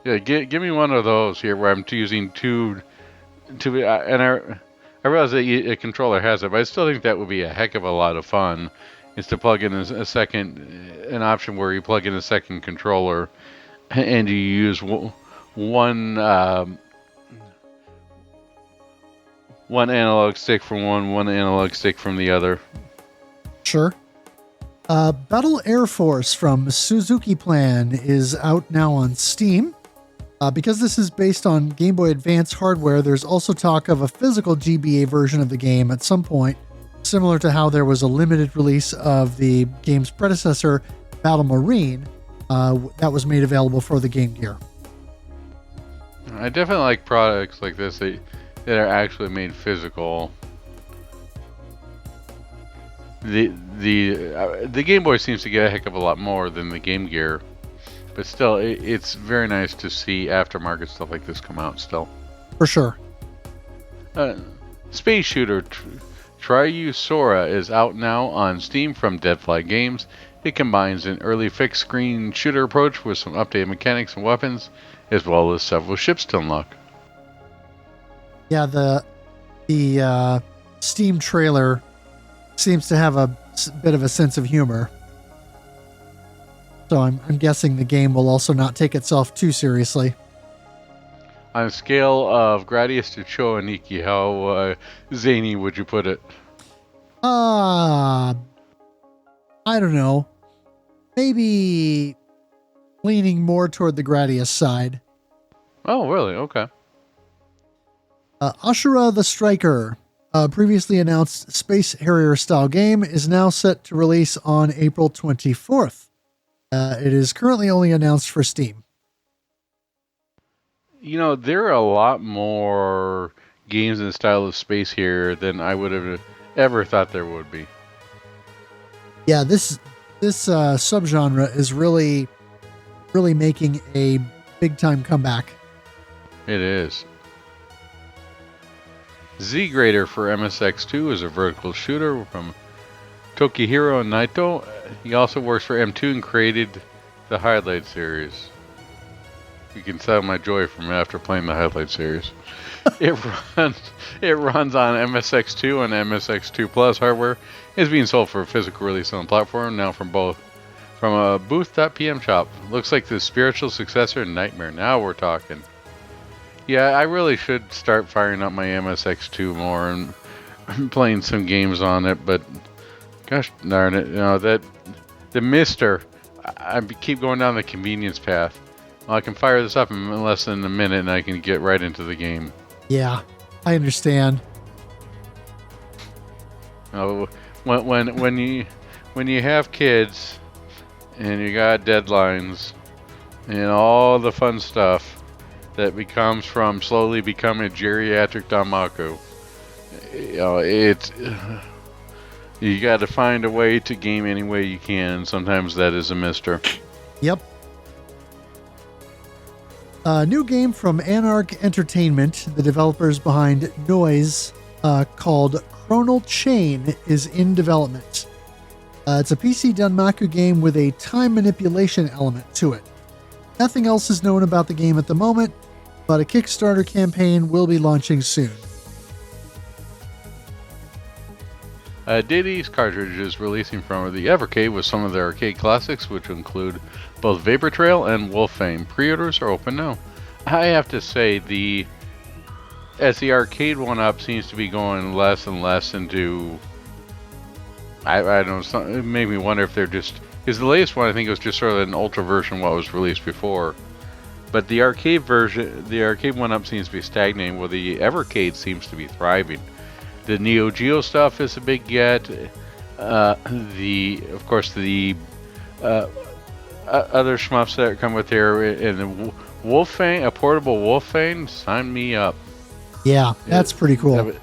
Yeah, give me one of those here where I'm using two... And I realize that a controller has it, but I still think that would be a heck of a lot of fun. Is to plug in an option where you plug in a second controller and you use one analog stick from one analog stick from the other. Sure. Battle Air Force from Suzuki Plan is out now on Steam. Because this is based on Game Boy Advance hardware, there's also talk of a physical GBA version of the game at some point, similar to how there was a limited release of the game's predecessor, Battle Marine, that was made available for the Game Gear. I definitely like products like this that are actually made physical. The Game Boy seems to get a heck of a lot more than the Game Gear, but still, it's very nice to see aftermarket stuff like this come out still. For sure. Space Shooter Triusora is out now on Steam from Deadfly Games. It combines an early fixed screen shooter approach with some updated mechanics and weapons, as well as several ships to unlock. Yeah, the Steam trailer seems to have a bit of a sense of humor. So I'm guessing the game will also not take itself too seriously. On a scale of Gradius to Choaniki, how zany would you put it? I don't know. Maybe leaning more toward the Gradius side. Oh, really? Okay. Ashura the Striker. A previously announced Space Harrier style game is now set to release on April 24th. It is currently only announced for Steam. There are a lot more games in the style of Space here than I would have ever thought there would be. Yeah, this subgenre is really making a big time comeback. It is. Z-Grader for MSX2 is a vertical shooter from Tokihiro Naito. He also works for M2 and created the Highlight series. You can tell my joy from after playing the Highlight series. It runs on MSX2 and MSX2 Plus hardware. It's being sold for physical release on the platform now from a booth.pm shop. Looks like the spiritual successor Nightmare. Now we're talking. Yeah, I really should start firing up my MSX2 more and playing some games on it, but gosh darn it, that the Mister, I keep going down the convenience path. Well, I can fire this up in less than a minute and I can get right into the game. Yeah, I understand. When you have kids and you got deadlines and all the fun stuff that becomes from slowly becoming a geriatric Damaku, you got to find a way to game any way you can. Sometimes that is a mister. Yep. A new game from Anarch Entertainment, the developers behind Noise, called Chronal Chain, is in development. It's a PC Danmaku game with a time manipulation element to it. Nothing else is known about the game at the moment, but a Kickstarter campaign will be launching soon. Diddy's cartridge is releasing from the Evercade with some of their arcade classics, which include both Vapor Trail and Wolfane. Pre-orders are open now. I have to say, as the arcade one-up seems to be going less and less into, I don't know, it made me wonder if they're just, because the latest one I think was just sort of an ultra version of what was released before. But the arcade version, the arcade one-up seems to be stagnating, while the Evercade seems to be thriving. The Neo Geo stuff is a big get. Of course, the other shmups that come with there, and the Wolfane, a portable Wolfane, sign me up. Yeah, that's pretty cool.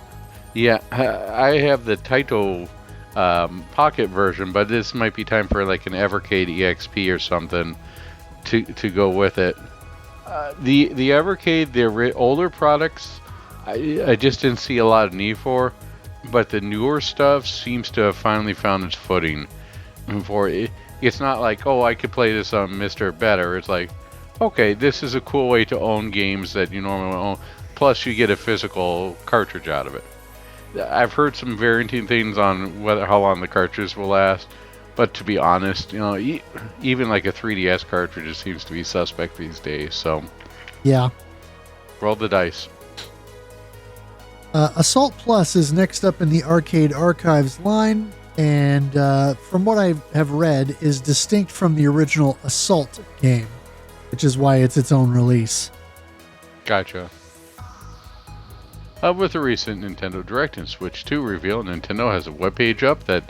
Yeah, I have the Taito Pocket version, but this might be time for like an Evercade EXP or something to go with it. The Evercade, the older products, I just didn't see a lot of need for, but the newer stuff seems to have finally found its footing. It's not like, oh, I could play this on Mr. Better. It's like, okay, this is a cool way to own games that you normally own. Plus, you get a physical cartridge out of it. I've heard some varying things on how long the cartridge will last, but to be honest, even like a 3DS cartridge seems to be suspect these days. So, yeah, roll the dice. Assault Plus is next up in the Arcade Archives line, and from what I have read, is distinct from the original Assault game, which is why it's its own release. Gotcha. With the recent Nintendo Direct and Switch 2 reveal, Nintendo has a webpage up that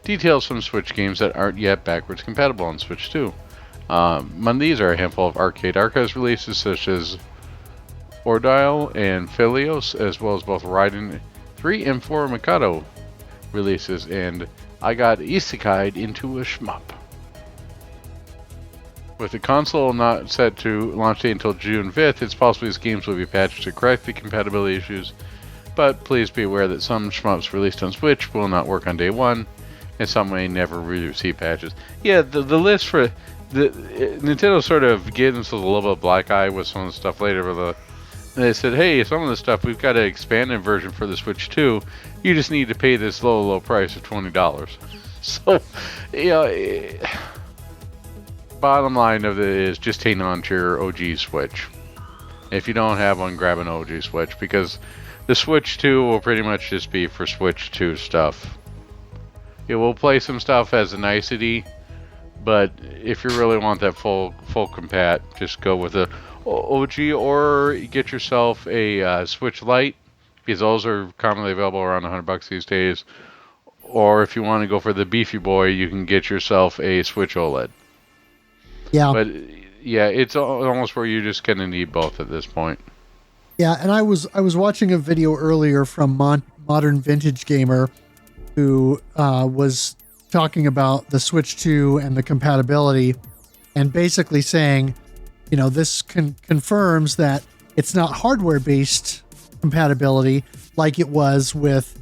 details some Switch games that aren't yet backwards compatible on Switch 2. Among these are a handful of Arcade Archives releases such as Ordile and Philios, as well as both Raiden 3 and 4 Mikado releases, and I got isekai'd into a shmup. With the console not set to launch date until June 5th, it's possible these games will be patched to correct the compatibility issues, but please be aware that some shmups released on Switch will not work on day one, and some may never receive patches. Yeah, the list for Nintendo sort of gave themselves a little bit of black eye with some of the stuff later, but they said, hey, some of the stuff, we've got an expanded version for the Switch 2. You just need to pay this low price of $20. So, bottom line of it is just hang on to your OG Switch. If you don't have one, grab an OG Switch, because the Switch 2 will pretty much just be for Switch 2 stuff. It will play some stuff as a nicety, but if you really want that full compat, just go with a OG, or get yourself a Switch Lite because those are commonly available around $100 these days. Or if you want to go for the beefy boy, you can get yourself a Switch OLED. Yeah. But yeah, it's almost where you're just going to need both at this point. Yeah, and I was watching a video earlier from Modern Vintage Gamer, who was talking about the Switch 2 and the compatibility, and basically saying, this confirms that it's not hardware-based compatibility like it was with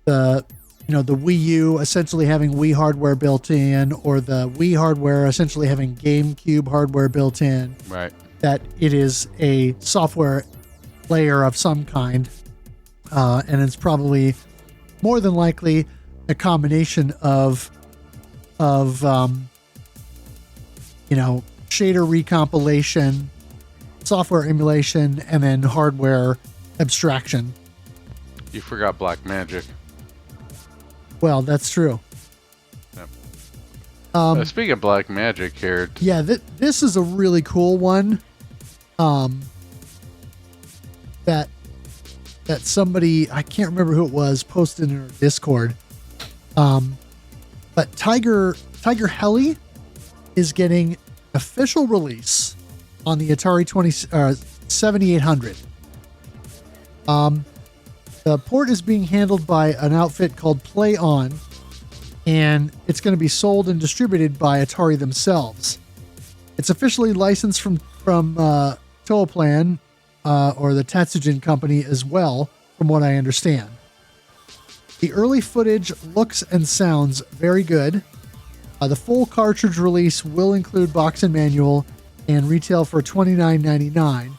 the Wii U essentially having Wii hardware built in, or the Wii hardware essentially having GameCube hardware built in. Right. That it is a software layer of some kind, and it's probably more than likely a combination of shader recompilation, software emulation, and then hardware abstraction. You forgot Black Magic. Well, that's true. Yep. Speaking of Black Magic here. Yeah, this is a really cool one. That somebody, I can't remember who it was, posted in our Discord. But Tiger Heli is getting official release on the Atari 7800. The port is being handled by an outfit called Play On, and it's going to be sold and distributed by Atari themselves. It's officially licensed from Toaplan, or the Tatsujin company as well, from what I understand. The early footage looks and sounds very good. The full cartridge release will include box and manual and retail for $29.99.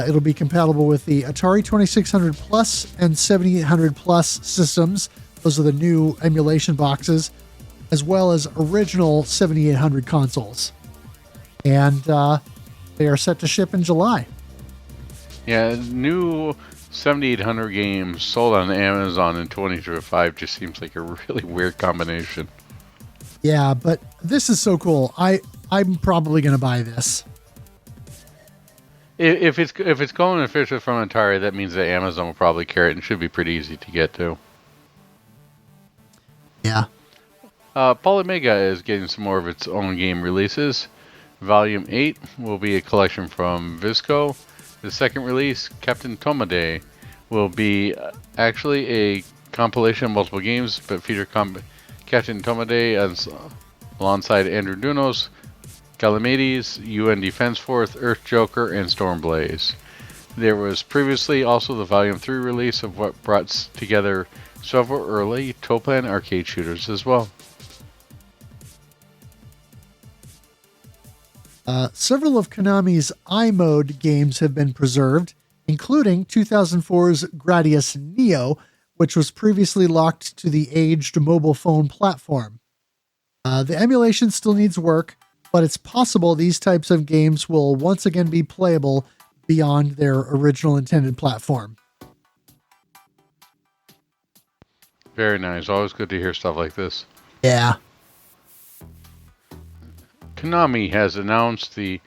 It'll be compatible with the Atari 2600 Plus and 7800 Plus systems. Those are the new emulation boxes, as well as original 7800 consoles. And they are set to ship in July. Yeah, new 7800 games sold on Amazon in 2025 just seems like a really weird combination. Yeah, but this is so cool. I'm probably going to buy this. If it's going officially from Atari, that means that Amazon will probably carry it and should be pretty easy to get to. Yeah. Polymega is getting some more of its own game releases. Volume 8 will be a collection from Visco. The second release, Captain Tomade, will be actually a compilation of multiple games, but feature Captain Tomade alongside Andrew Dunos, Gallimides, UN Defense Force, Earth Joker, and Stormblaze. There was previously also the Volume 3 release of what brought together several early Toaplan arcade shooters as well. Several of Konami's iMode games have been preserved, including 2004's Gradius Neo, which was previously locked to the aged mobile phone platform. The emulation still needs work, but it's possible these types of games will once again be playable beyond their original intended platform. Very nice. Always good to hear stuff like this. Yeah. Konami has announced the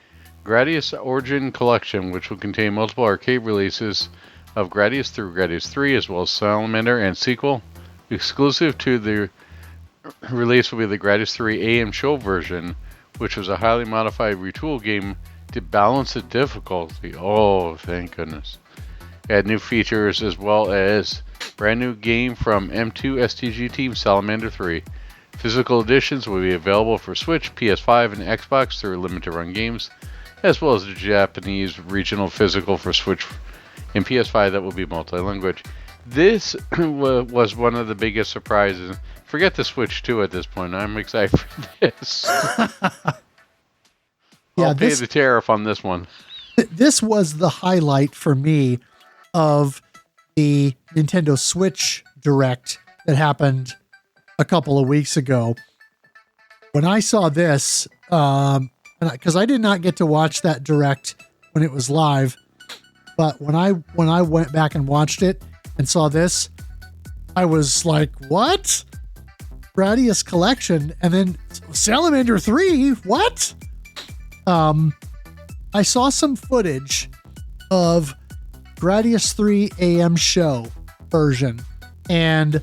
Gradius Origin Collection, which will contain multiple arcade releases of Gradius through Gradius 3, as well as Salamander and sequel. Exclusive to the release will be the Gradius 3 AM Show version, which was a highly modified retool game to balance the difficulty. Oh, thank goodness. Add new features as well as brand new game from M2 STG Team Salamander 3. Physical editions will be available for Switch, PS5, and Xbox through limited run games, as well as the Japanese regional physical for Switch and PS5 that will be multi-language. This was one of the biggest surprises. Forget the Switch 2 at this point. I'm excited for this. I'll pay the tariff on this one. This was the highlight for me of the Nintendo Switch Direct that happened a couple of weeks ago. When I saw this, because I did not get to watch that Direct when it was live, but when I went back and watched it and saw this, I was like, what? Gradius Collection, and then Salamander 3? What? I saw some footage of Gradius 3 AM Show version. And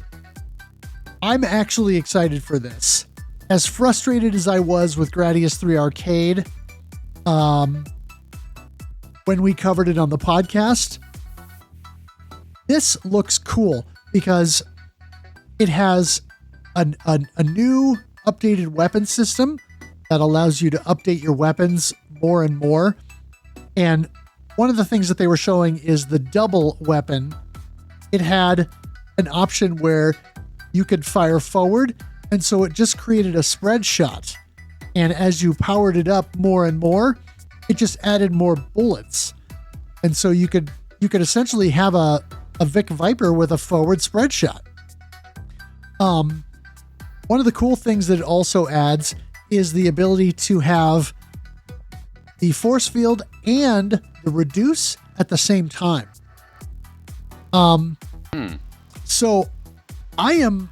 I'm actually excited for this. As frustrated as I was with Gradius 3 Arcade, when we covered it on the podcast, this looks cool because it has a new updated weapon system that allows you to update your weapons more and more. And one of the things that they were showing is the double weapon. It had an option where you could fire forward, and so it just created a spread shot. And as you powered it up more and more, it just added more bullets. And so you could essentially have a Vic Viper with a forward spread shot. One of the cool things that it also adds is the ability to have the force field and the reduce at the same time. So I am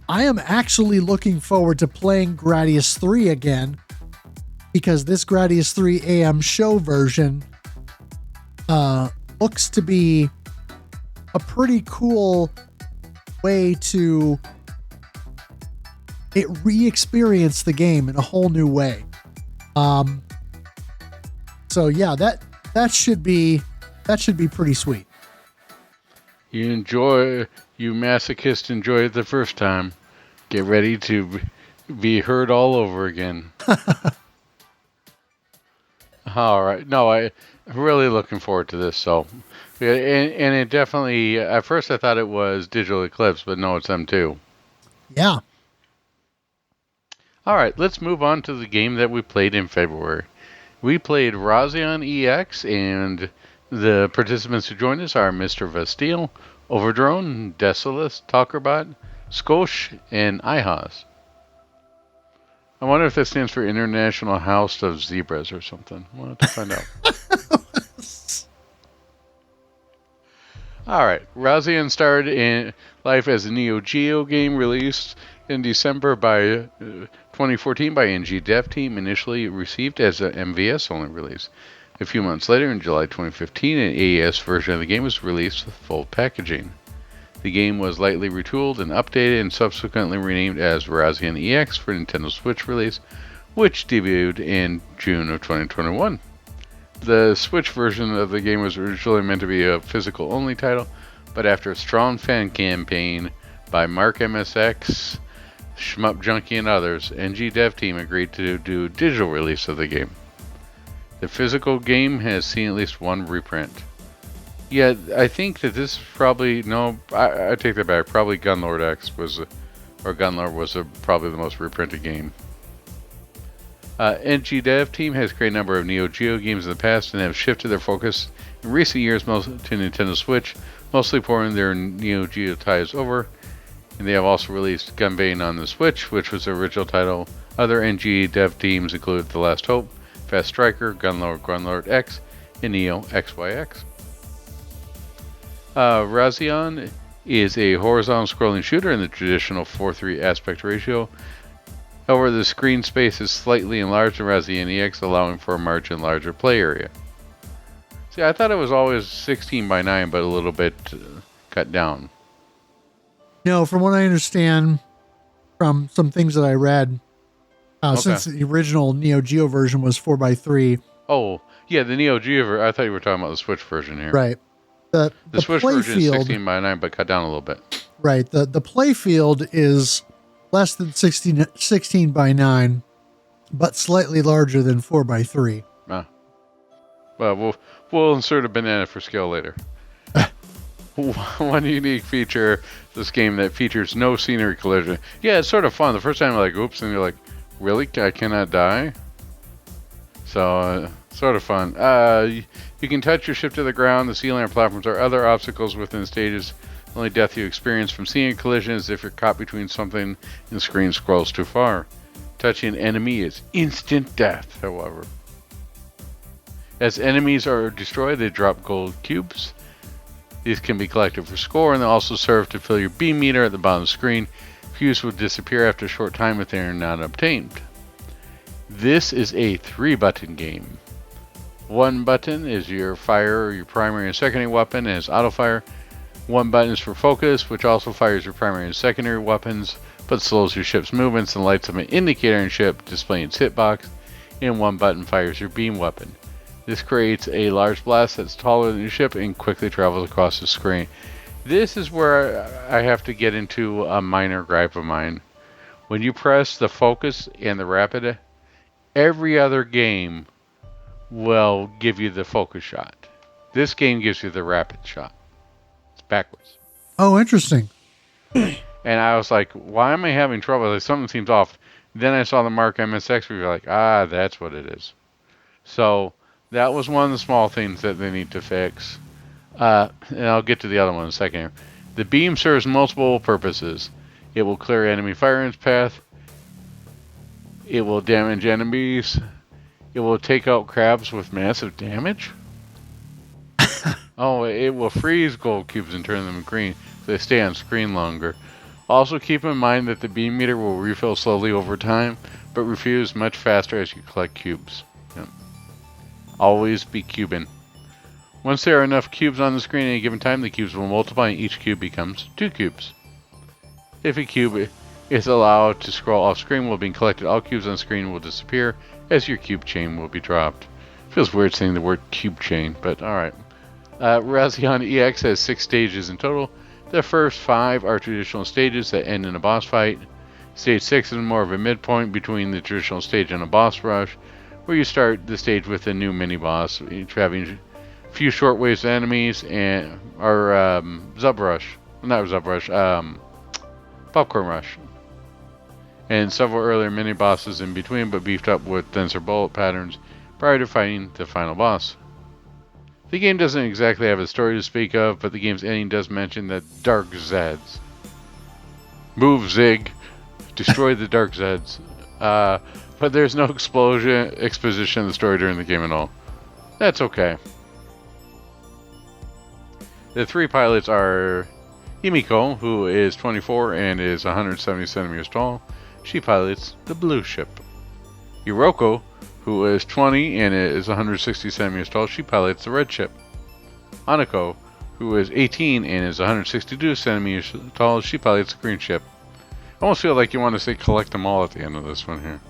actually looking forward to playing Gradius 3 again, because this Gradius 3 AM Show version looks to be a pretty cool way to re-experience the game in a whole new way. So yeah, that should be pretty sweet. You masochist enjoy it the first time. Get ready to be heard all over again. All right. No, I'm really looking forward to this. So, and it definitely, at first I thought it was Digital Eclipse, but no, it's them too. Yeah. All right, let's move on to the game that we played in February. We played Razion EX, and the participants who joined us are Mr. Vasteel, Overdrone, Desolus, Talkerbot, Skosh, and IHAS. I wonder if that stands for International House of Zebras or something. We'll have to find out. All right. Razion started in life as a Neo Geo game released in December 2014 by NG Dev Team, initially received as an MVS-only release. A few months later, in July 2015, an AES version of the game was released with full packaging. The game was lightly retooled and updated and subsequently renamed as Razion EX for Nintendo Switch release, which debuted in June of 2021. The Switch version of the game was originally meant to be a physical-only title, but after a strong fan campaign by Mark MSX, Shmup Junkie, and others, NG Dev Team agreed to do a digital release of the game. The physical game has seen at least one reprint. Yeah, I think that this is probably, no, I take that back. Probably Gunlord X was, Gunlord was probably the most reprinted game. NG Dev Team has created a number of Neo Geo games in the past and have shifted their focus in recent years to Nintendo Switch, mostly pouring their Neo Geo titles over. And they have also released Gunbane on the Switch, which was the original title. Other NG Dev Teams include The Last Hope, Fast Striker, Gunlord X, and Neo XYX. Razion is a horizontal scrolling shooter in the traditional 4:3 aspect ratio. However, the screen space is slightly enlarged in Razion EX, allowing for a margin larger play area. See, I thought it was always 16 by 9, but a little bit cut down. No, from what I understand from some things that I read, since the original Neo Geo version was 4:3. Oh, yeah, the Neo Geo, I thought you were talking about the Switch version here. Right. The Switch version is 16 by 9, but cut down a little bit. Right. The play field is less than 16 by 9, but slightly larger than 4:3. Well, we'll insert a banana for scale later. One unique feature, this game that features no scenery collision. Yeah, it's sort of fun. The first time you're like, oops, and you're like, really? I cannot die? So, sort of fun. You can touch or shift to the ground, the ceiling, or platforms, or other obstacles within stages. The only death you experience from seeing a collision is if you're caught between something and the screen scrolls too far. Touching an enemy is instant death, however. As enemies are destroyed, they drop gold cubes. These can be collected for score, and they also serve to fill your beam meter at the bottom of the screen. Cubes will disappear after a short time if they are not obtained. This is a 3-button game. One button is your fire, your primary and secondary weapon, and it's auto fire. One button is for focus, which also fires your primary and secondary weapons, but slows your ship's movements and lights up an indicator in ship displaying its hitbox. And one button fires your beam weapon. This creates a large blast that's taller than your ship and quickly travels across the screen. This is where I have to get into a minor gripe of mine. When you press the focus and the rapid, every other game will give you the focus shot. This game gives you the rapid shot. It's backwards. Oh, interesting. And I was like, why am I having trouble? Like, something seems off. Then I saw the mark MSX. We were like, that's what it is. So that was one of the small things that they need to fix. And I'll get to the other one in a second here. The beam serves multiple purposes. It will clear enemy fire in its path. It will damage enemies. It will take out crabs with massive damage. Oh, it will freeze gold cubes and turn them green so they stay on screen longer. Also keep in mind that the beam meter will refill slowly over time, but refuse much faster as you collect cubes. Yep. Always be cubing. Once there are enough cubes on the screen at any given time, the cubes will multiply and each cube becomes 2 cubes. If a cube is allowed to scroll off screen while being collected, all cubes on screen will disappear as your cube chain will be dropped. Feels weird saying the word cube chain, but alright. Razion EX has 6 stages in total. The first 5 are traditional stages that end in a boss fight. Stage 6 is more of a midpoint between the traditional stage and a boss rush, where you start the stage with a new mini-boss, each having a few short waves of enemies, and Zub Rush. Not Zub Rush, Popcorn Rush. And several earlier mini-bosses in between, but beefed up with denser bullet patterns prior to fighting the final boss. The game doesn't exactly have a story to speak of, but the game's ending does mention the Dark Zeds. Move, Zig. Destroy the Dark Zeds. But there's no exposition of the story during the game at all. That's okay. The 3 pilots are Himiko, who is 24 and is 170 centimeters tall. She pilots the blue ship. Hiroko, who is 20 and is 160 centimeters tall. She pilots the red ship. Hanako, who is 18 and is 162 centimeters tall. She pilots the green ship. I almost feel like you want to say collect them all at the end of this one here.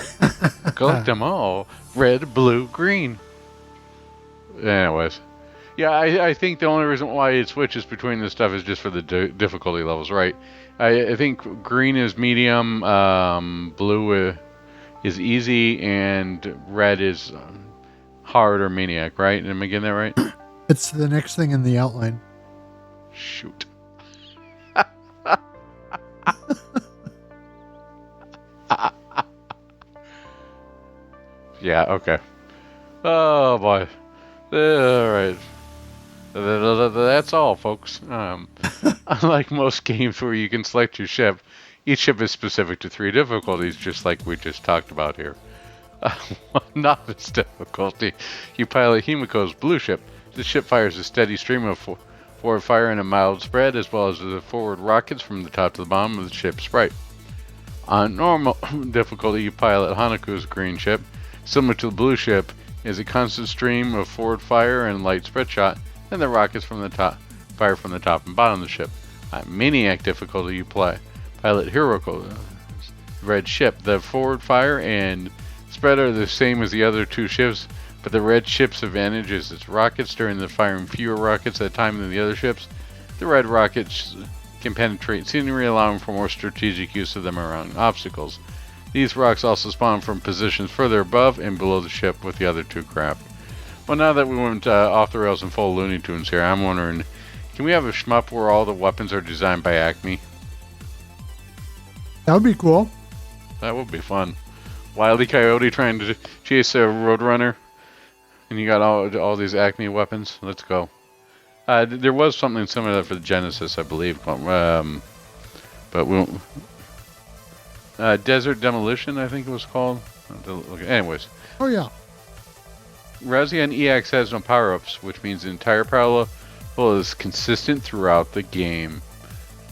Collect them all. Red, blue, green. Anyways. Yeah, I think the only reason why it switches between this stuff is just for the difficulty levels, right? I think green is medium, blue is easy, and red is hard or maniac, right? Am I getting that right? It's the next thing in the outline. Shoot. Yeah, okay. Oh, boy. All right. That's all, folks. Unlike most games where you can select your ship, each ship is specific to 3 difficulties, just like we just talked about here. Novice difficulty. You pilot Himiko's blue ship. The ship fires a steady stream of forward fire in a mild spread, as well as the forward rockets from the top to the bottom of the ship's sprite. On normal difficulty, you pilot Hanako's green ship. Similar to the blue ship, is a constant stream of forward fire and light spread shot, and the rockets from the top fire from the top and bottom of the ship. On maniac difficulty, you pilot Hiroko's red ship. The forward fire and spread are the same as the other 2 ships, but the red ship's advantage is its rockets. During the firing fewer rockets at a time than the other ships, the red rockets can penetrate scenery, allowing for more strategic use of them around obstacles. These rocks also spawn from positions further above and below the ship with the other 2 craft. Well, now that we went off the rails and full Looney Tunes here, I'm wondering, can we have a shmup where all the weapons are designed by Acme? That would be cool. That would be fun. Wile E. Coyote trying to chase a Roadrunner, and you got all these Acme weapons. Let's go. There was something similar for the Genesis, I believe, but we won't. Desert Demolition, I think it was called. Anyways. Oh, yeah. Razion EX has no power-ups, which means the entire power level is consistent throughout the game.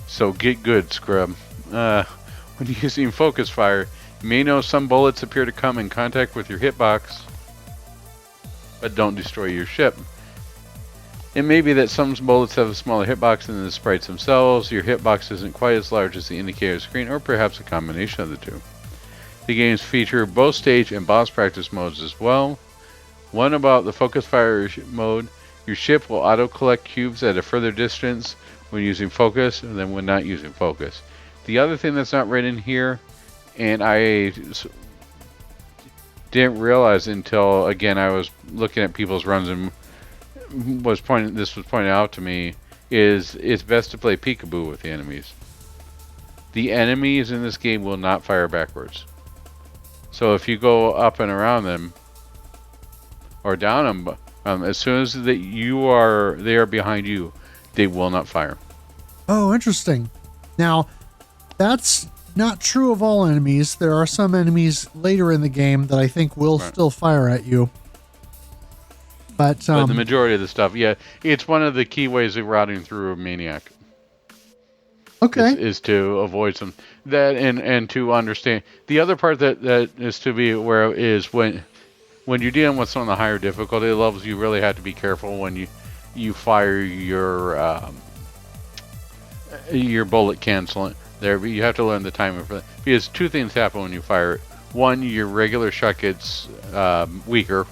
So get good, scrub. When using focus fire, you may know some bullets appear to come in contact with your hitbox. but don't destroy your ship. It may be that some bullets have a smaller hitbox than the sprites themselves, your hitbox isn't quite as large as the indicator screen, or perhaps a combination of the two. The games feature both stage and boss practice modes as well. One about the focus fire mode, your ship will auto-collect cubes at a further distance when using focus than when not using focus. The other thing that's not right in here, and I didn't realize until, again, I was looking at people's runs and this was pointed out to me, is it's best to play peekaboo with the enemies. The enemies in this game will not fire backwards. So if you go up and around them or down them, as soon as they are behind you, they will not fire. Oh, interesting. Now, that's not true of all enemies. There are some enemies later in the game that I think will still fire at you. But the majority of the stuff, yeah, it's one of the key ways of routing through a maniac. Okay. Is to avoid some that and to understand. The other part that is to be aware of is when you're dealing with some of the higher difficulty levels, you really have to be careful when you fire your bullet canceling there. But you have to learn the timing for that, because two things happen when you fire it. One, your regular shot gets weaker.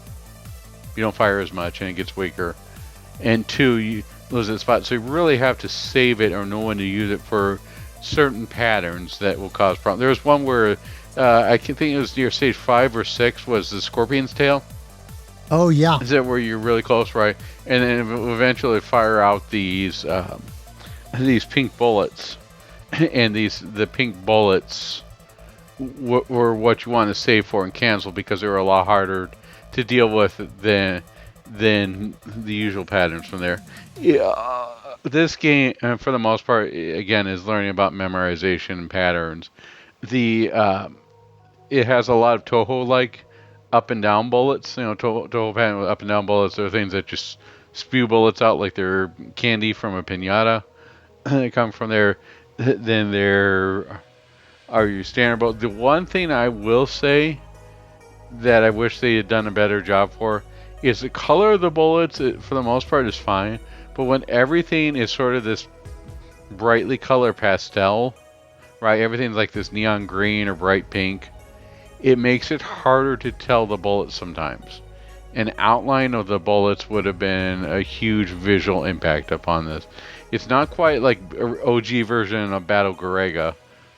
You don't fire as much and it gets weaker. And two, you lose that spot. So you really have to save it or know when to use it for certain patterns that will cause problems. There was one where I think it was near stage 5 or 6 was the scorpion's tail. Oh yeah. Is that where you're really close, right? And then eventually fire out these pink bullets, and the pink bullets were what you want to save for and cancel, because they were a lot harder to deal with than the usual patterns from there. This game, for the most part, again, is learning about memorization and patterns. It has a lot of Toho-like up and down bullets. Toho pattern with up and down bullets. There are things that just spew bullets out like they're candy from a piñata. They come from there. Then there are your standard bullets. The one thing I will say that I wish they had done a better job for is the color of the bullets. For the most part, is fine, but when everything is sort of this brightly colored pastel, right? Everything's like this neon green or bright pink. It makes it harder to tell the bullets sometimes. An outline of the bullets would have been a huge visual impact upon this. It's not quite like OG version of Battle Garega,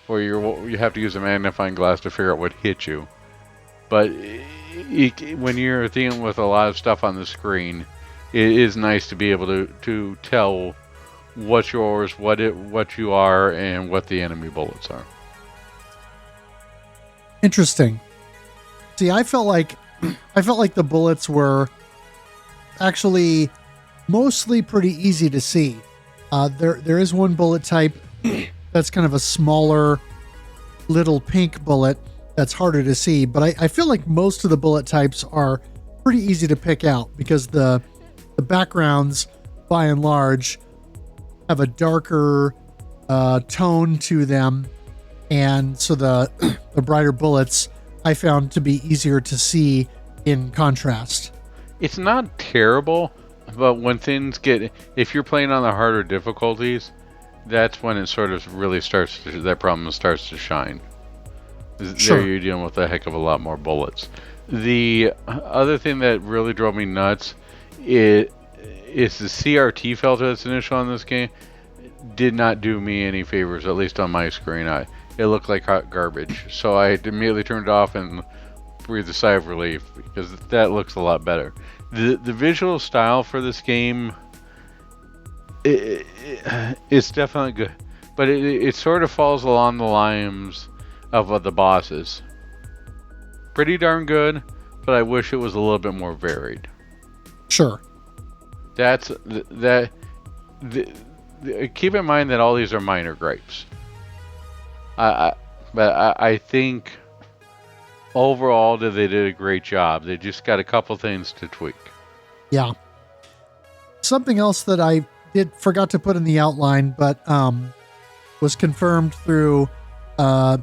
where you have to use a magnifying glass to figure out what hit you. But when you're dealing with a lot of stuff on the screen, it is nice to be able to tell what's yours, what you are, and what the enemy bullets are. Interesting. See, I felt like the bullets were actually mostly pretty easy to see. There is one bullet type that's kind of a smaller little pink bullet that's harder to see, but I feel like most of the bullet types are pretty easy to pick out, because the backgrounds, by and large, have a darker tone to them, and so the brighter bullets I found to be easier to see in contrast. It's not terrible, but when if you're playing on the harder difficulties, that's when it sort of really that problem starts to shine. Sure. There you're dealing with a heck of a lot more bullets. The other thing that really drove me nuts is the CRT filter that's initial on this game did not do me any favors, at least on my screen. It looked like hot garbage. So I immediately turned it off and breathed a sigh of relief, because that looks a lot better. The visual style for this game, it's definitely good, but it sort of falls along the lines of the bosses. Pretty darn good, but I wish it was a little bit more varied. Sure. Keep in mind that all these are minor gripes. But I think overall that they did a great job. They just got a couple things to tweak. Yeah. Something else that I forgot to put in the outline, but was confirmed through a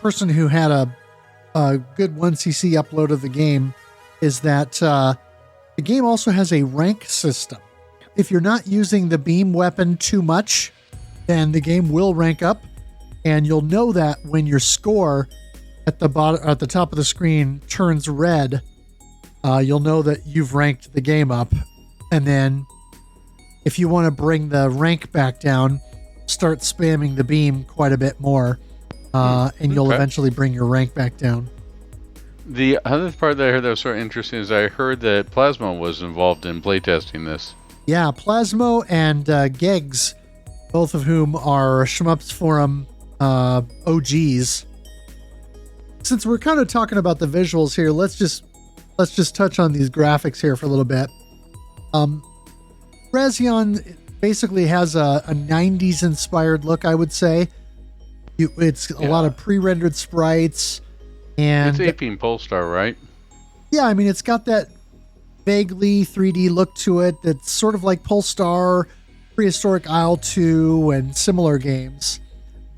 person who had a good 1cc upload of the game, is that the game also has a rank system. If you're not using the beam weapon too much, then the game will rank up, and you'll know that when your score at the bottom, at the top of the screen turns red, you'll know that you've ranked the game up. And then if you want to bring the rank back down, start spamming the beam quite a bit more, and you'll eventually bring your rank back down. The other part that I heard that was sort of interesting is I heard that Plasmo was involved in playtesting this. Yeah, Plasmo and Gegs, both of whom are Shmups Forum OGs. Since we're kind of talking about the visuals here, let's just touch on these graphics here for a little bit. Razion basically has a 90s inspired look, I would say. It's a lot of pre-rendered sprites. And it's aping Polestar, right? Yeah, I mean, it's got that vaguely 3D look to it that's sort of like Polestar, Prehistoric Isle 2, and similar games.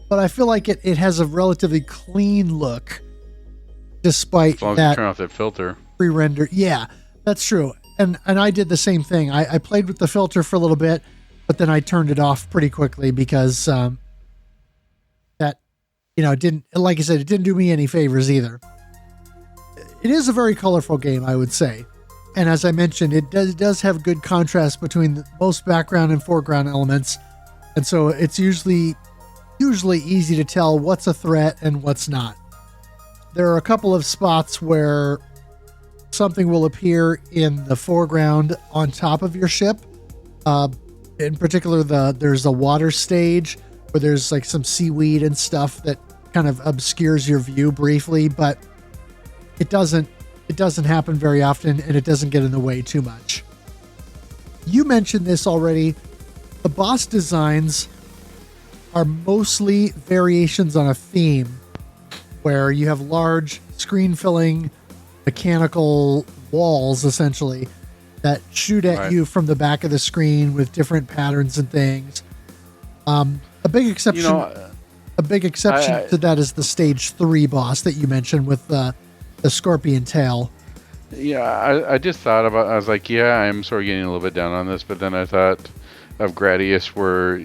But I feel like it has a relatively clean look, despite as long as that you turn off that filter. Pre-render. Yeah, that's true. And I did the same thing. I played with the filter for a little bit, but then I turned it off pretty quickly because it didn't, like I said, it didn't do me any favors either. It is a very colorful game, I would say. And as I mentioned, it does have good contrast between most background and foreground elements. And so it's usually easy to tell what's a threat and what's not. There are a couple of spots where something will appear in the foreground on top of your ship. In particular, there's a water stage where there's like some seaweed and stuff that kind of obscures your view briefly, but it doesn't happen very often, and it doesn't get in the way too much. You mentioned this already. The boss designs are mostly variations on a theme, where you have large screen-filling mechanical walls, essentially, that shoot at you from the back of the screen with different patterns and things. A big exception to that is the stage 3 boss that you mentioned with the scorpion tail. Yeah, I just thought about. I was like, yeah, I'm sort of getting a little bit down on this, but then I thought of Gradius, where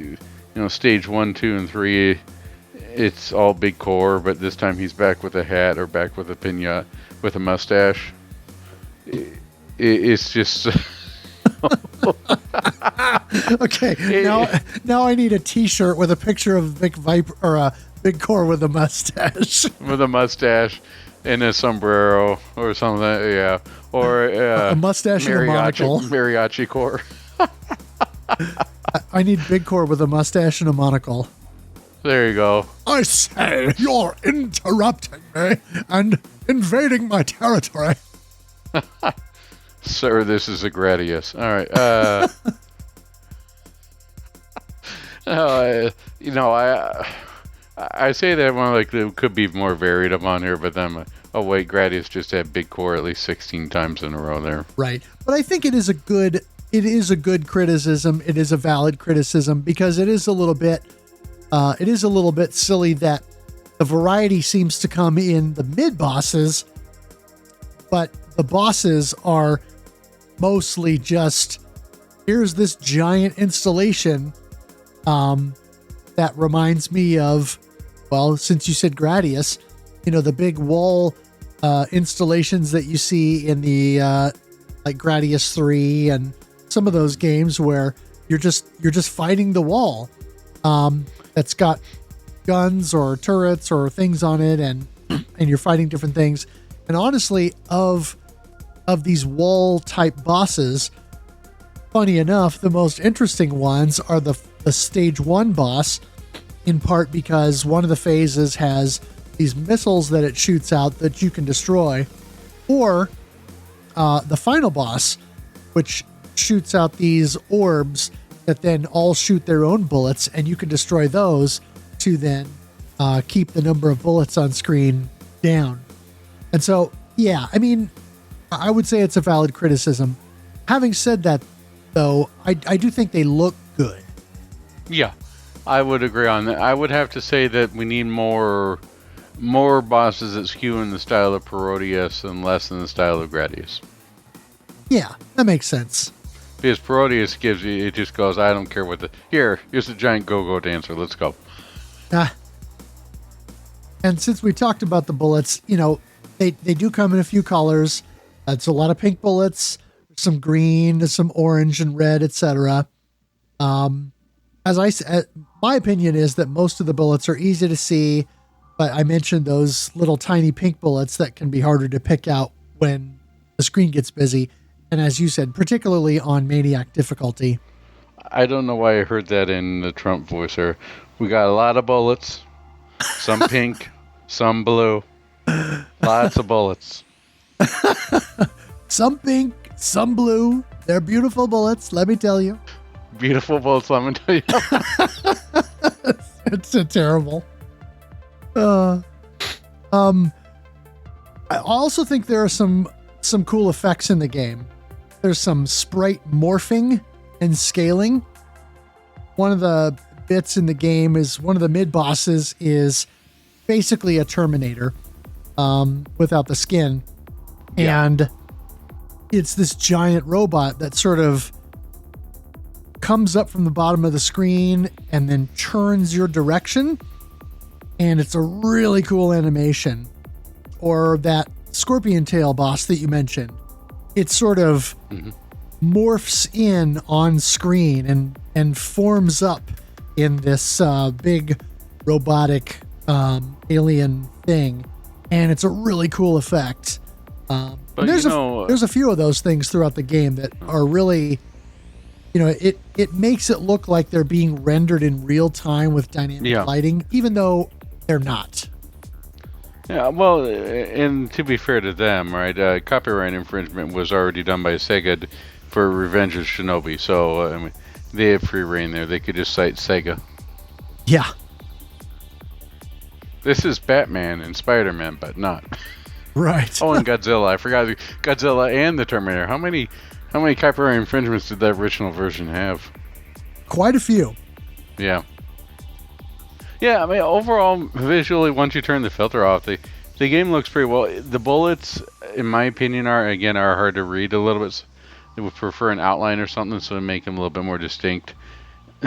stage 1, 2, and 3, it's all big core, but this time he's back with a hat or back with a pinata with a mustache. It's just. Okay, now I need a T-shirt with a picture of Big Viper or a big core with a mustache. With a mustache and a sombrero or something. Yeah, or a mustache and a monocle. Mariachi core. I need big core with a mustache and a monocle. There you go. I say, you're interrupting me and invading my territory. Sir, this is a Gradius. All right. I say that one like it could be more varied up on here, but then wait, Gradius just had big core at least 16 times in a row there. Right, but I think it is a good criticism. It is a valid criticism because it is a little bit silly that the variety seems to come in the mid bosses, but the bosses are mostly just, here's this giant installation that reminds me of, well, since you said Gradius, the big wall installations that you see in the like Gradius 3 and some of those games where you're just fighting the wall that's got guns or turrets or things on it, and you're fighting different things. And honestly, of these wall type bosses, funny enough, the most interesting ones are the stage 1 boss, in part because one of the phases has these missiles that it shoots out that you can destroy, or the final boss, which shoots out these orbs that then all shoot their own bullets, and you can destroy those to then keep the number of bullets on screen down. And so, yeah, I mean, I would say it's a valid criticism. Having said that, though, I do think they look good. Yeah, I would agree on that. I would have to say that we need more more bosses that skew in the style of Parodius and less in the style of Gradius. Yeah, that makes sense. Because Parodius gives you, it just goes, I don't care what here's a giant go-go dancer, let's go. And since we talked about the bullets, they do come in a few colors. It's a lot of pink bullets, some green, some orange and red, etc. As I said, my opinion is that most of the bullets are easy to see, but I mentioned those little tiny pink bullets that can be harder to pick out when the screen gets busy. And as you said, particularly on Maniac difficulty. I don't know why I heard that in the Trump voicer. We got a lot of bullets, some pink, some blue, lots of bullets. Some pink, some blue. They're beautiful bullets, let me tell you. Beautiful bullets, let me tell you. It's a terrible. I also think there are some cool effects in the game. There's some sprite morphing and scaling. One of the bits in the game is one of the mid bosses is basically a Terminator without the skin. Yeah. And it's this giant robot that sort of comes up from the bottom of the screen and then turns your direction. And it's a really cool animation. Or that scorpion tail boss that you mentioned. It sort of morphs in on screen and forms up in this big robotic alien thing. And it's a really cool effect. But there's a few of those things throughout the game that are really, it makes it look like they're being rendered in real time with dynamic lighting, even though they're not. Yeah, well, and to be fair to them, right, copyright infringement was already done by Sega for Revenge of Shinobi, so I mean, they have free reign there. They could just cite Sega. Yeah. This is Batman and Spider-Man, but not. Right. Oh, and Godzilla. I forgot Godzilla and the Terminator. How many copyright infringements did that original version have? Quite a few. Yeah. Yeah, I mean, overall, visually, once you turn the filter off, the game looks pretty well. The bullets, in my opinion, are hard to read a little bit. They would prefer an outline or something, so to make them a little bit more distinct.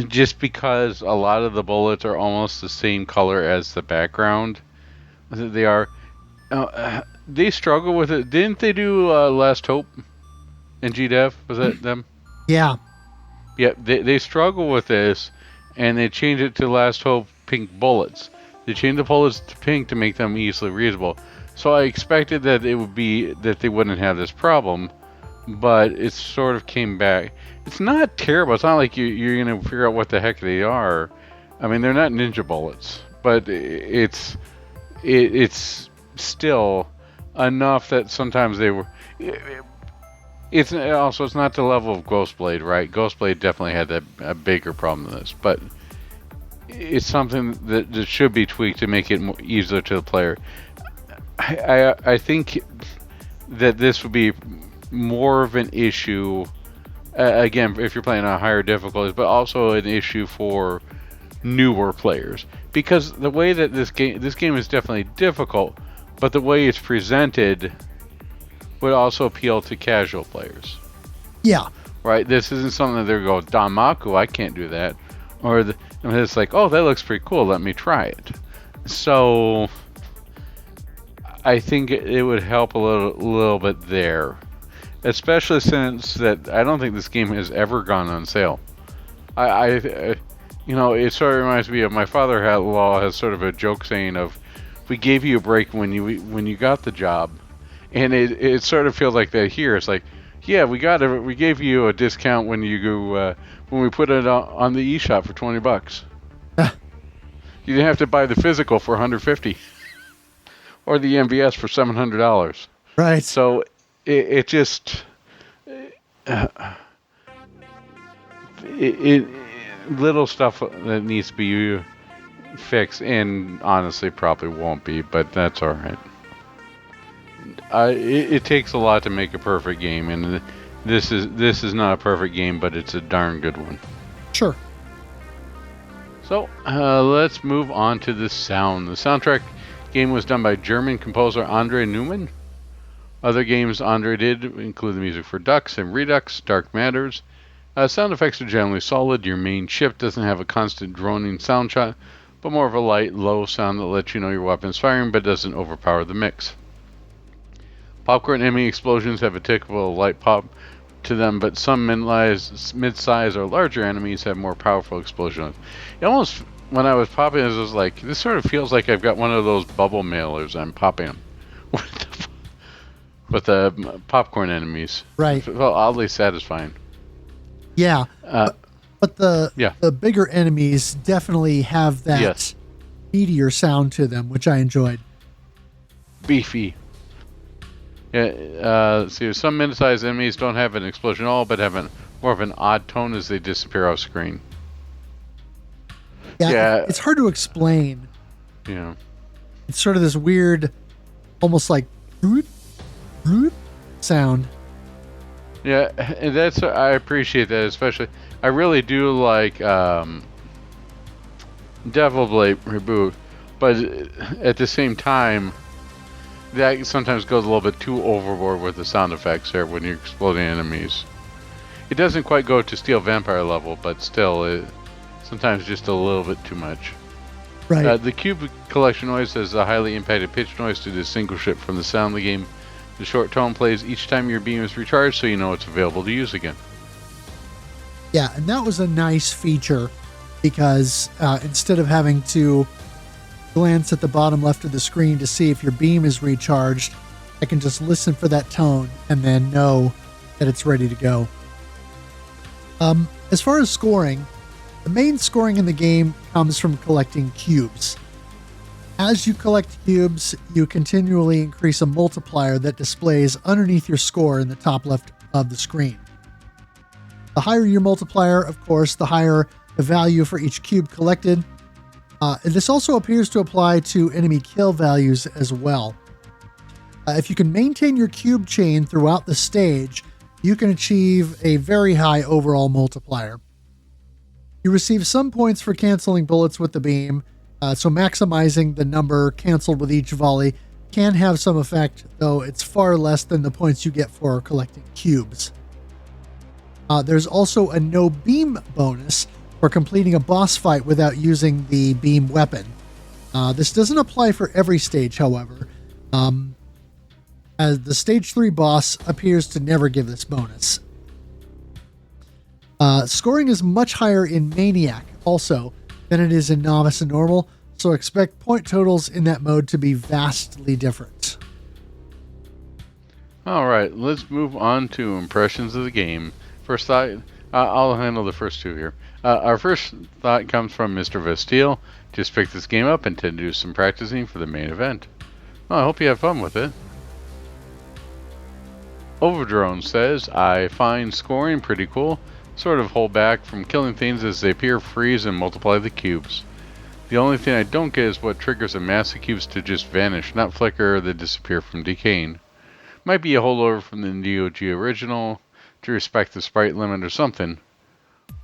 Just because a lot of the bullets are almost the same color as the background. They are. They struggle with it. Didn't they do Last Hope in GDev? Was that them? Yeah. Yeah, they struggle with this, and they change it to Last Hope pink bullets. They changed the bullets to pink to make them easily readable. So I expected that it would be that they wouldn't have this problem, but it sort of came back. It's not terrible. It's not like you're going to figure out what the heck they are. I mean, they're not ninja bullets, but it's still enough that sometimes they were. It's not the level of Ghostblade, right? Ghostblade definitely had a bigger problem than this, but it's something that should be tweaked to make it more easier to the player. I think that this would be more of an issue, again, if you're playing on higher difficulties, but also an issue for newer players. Because the way that this game is definitely difficult, but the way it's presented would also appeal to casual players. Yeah. Right? This isn't something that they're going, Damaku, I can't do that. Or it's like, oh, that looks pretty cool, let me try it. So I think it would help a little bit there. Especially since that I don't think this game has ever gone on sale. It sort of reminds me of my father-in-law has sort of a joke saying of, we gave you a break when you got the job, and it sort of feels like that here. It's like, yeah, we gave you a discount when we put it on the eShop for $20. You didn't have to buy the physical for $150, or the MVS for $700. Right. So it just little stuff that needs to be fixed, and honestly probably won't be, but that's all right. It takes a lot to make a perfect game, and this is not a perfect game, but it's a darn good one. Sure. So let's move on to the sound. The soundtrack Game was done by German composer Andre Neumann. Other games Andre did include the music for Ducks and Redux, Dark Matters. Sound effects are generally solid. Your main ship doesn't have a constant droning sound shot, but more of a light, low sound that lets you know your weapon's firing but doesn't overpower the mix. Popcorn enemy explosions have a typical light pop to them, but some mid-size or larger enemies have more powerful explosions. It almost, when I was popping, it was like, this sort of feels like I've got one of those bubble mailers I'm popping with the popcorn enemies. Right. It felt oddly satisfying. Yeah. But the bigger enemies definitely have that meteor sound to them, which I enjoyed. Beefy. Yeah, see, some mid-sized enemies don't have an explosion at all, but have more of an odd tone as they disappear off screen. Yeah, it's hard to explain. Yeah. It's sort of this weird, almost like sound. Yeah, and I appreciate that, especially. I really do like Devil Blade Reboot, but at the same time, that sometimes goes a little bit too overboard with the sound effects there when you're exploding enemies. It doesn't quite go to Steel Vampire level, but still, sometimes just a little bit too much. Right. The Cube Collection noise has a highly impacted pitch noise to distinguish it from the sound of the game. The short tone plays each time your beam is recharged, so you know it's available to use again. Yeah, and that was a nice feature because instead of having to glance at the bottom left of the screen to see if your beam is recharged, I can just listen for that tone and then know that it's ready to go. As far as scoring, the main scoring in the game comes from collecting cubes. As you collect cubes, you continually increase a multiplier that displays underneath your score in the top left of the screen. The higher your multiplier, of course, the higher the value for each cube collected. This also appears to apply to enemy kill values as well. If you can maintain your cube chain throughout the stage, you can achieve a very high overall multiplier. You receive some points for canceling bullets with the beam, so maximizing the number canceled with each volley can have some effect, though it's far less than the points you get for collecting cubes. There's also a no beam bonus for completing a boss fight without using the beam weapon. This doesn't apply for every stage, however, as the Stage 3 boss appears to never give this bonus. Scoring is much higher in Maniac, also, than it is in Novice and Normal, so expect point totals in that mode to be vastly different. Alright, let's move on to impressions of the game. First thought, I'll handle the first two here. Our first thought comes from Mr. Vesteel. Just picked this game up and intend to do some practicing for the main event. Well, I hope you have fun with it. Overdrone says, I find scoring pretty cool. Sort of hold back from killing things as they appear, freeze, and multiply the cubes. The only thing I don't get is what triggers a mass of cubes to just vanish, not flicker or they disappear from decaying. Might be a holdover from the Neo Geo original, to respect the sprite limit or something.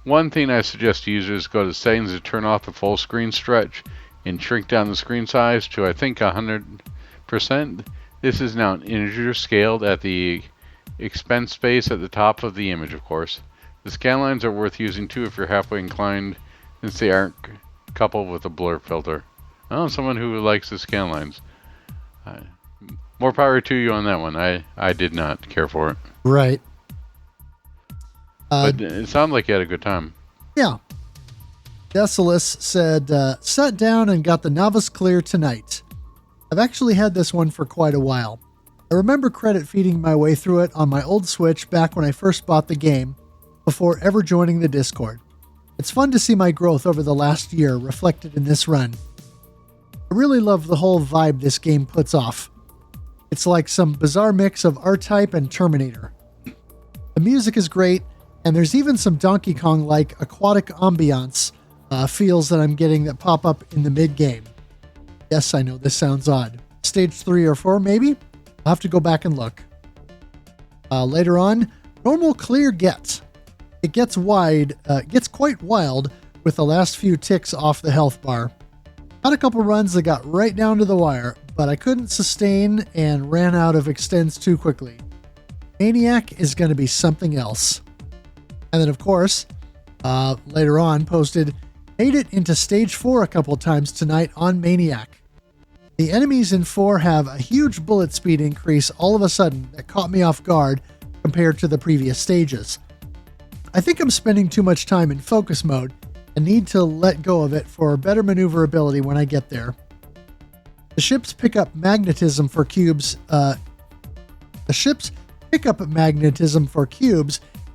One thing I suggest to users go to settings to turn off the full screen stretch and shrink down the screen size to I think 100%. This is now an integer scaled at the expense space at the top of the image, of course. The scan lines are worth using too if you're halfway inclined, since they aren't coupled with a blur filter. Oh, someone who likes the scan lines. More power to you on that one. I did not care for it. Right. But it sounded like you had a good time. Yeah. Decilis said, sat down and got the novice clear tonight. I've actually had this one for quite a while. I remember credit feeding my way through it on my old Switch back when I first bought the game, before ever joining the Discord. It's fun to see my growth over the last year reflected in this run. I really love the whole vibe this game puts off. It's like some bizarre mix of R-Type and Terminator. The music is great, and there's even some Donkey Kong-like aquatic ambiance feels that I'm getting that pop up in the mid-game. Yes, I know this sounds odd. Stage 3 or 4, maybe? I'll have to go back and look. Later on, normal clear gets. It gets quite wild with the last few ticks off the health bar. Had a couple runs that got right down to the wire, but I couldn't sustain and ran out of extends too quickly. Maniac is going to be something else. And then, of course, later on posted, made it into stage 4 a couple times tonight on Maniac. The enemies in 4 have a huge bullet speed increase all of a sudden that caught me off guard compared to the previous stages. I think I'm spending too much time in focus mode and need to let go of it for better maneuverability when I get there. The ship's pickup magnetism for cubes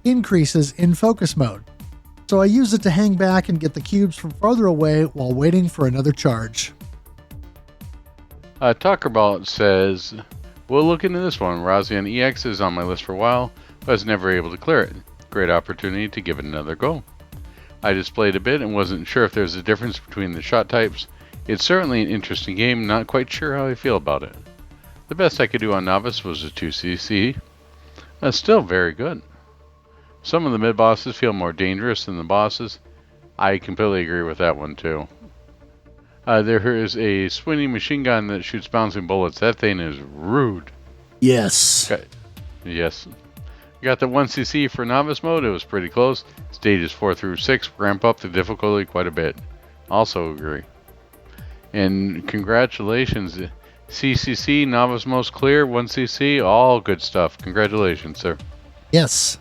increases in focus mode, so I use it to hang back and get the cubes from farther away while waiting for another charge. Talkerball says, we'll look into this one. Razion EX is on my list for a while, but I was never able to clear it. Great opportunity to give it another go. I just played a bit and wasn't sure if there's a difference between the shot types. It's certainly an interesting game, not quite sure how I feel about it. The best I could do on Novice was a 2cc. That's still very good. Some of the mid-bosses feel more dangerous than the bosses. I completely agree with that one too. There is a swinging machine gun that shoots bouncing bullets. That thing is rude. Yes. Yes. Got the 1cc for Novice mode. It was pretty close. Stages 4 through 6 ramp up the difficulty quite a bit. Also agree. And congratulations. CCC, Novice most clear, 1cc, all good stuff. Congratulations, sir. Yes.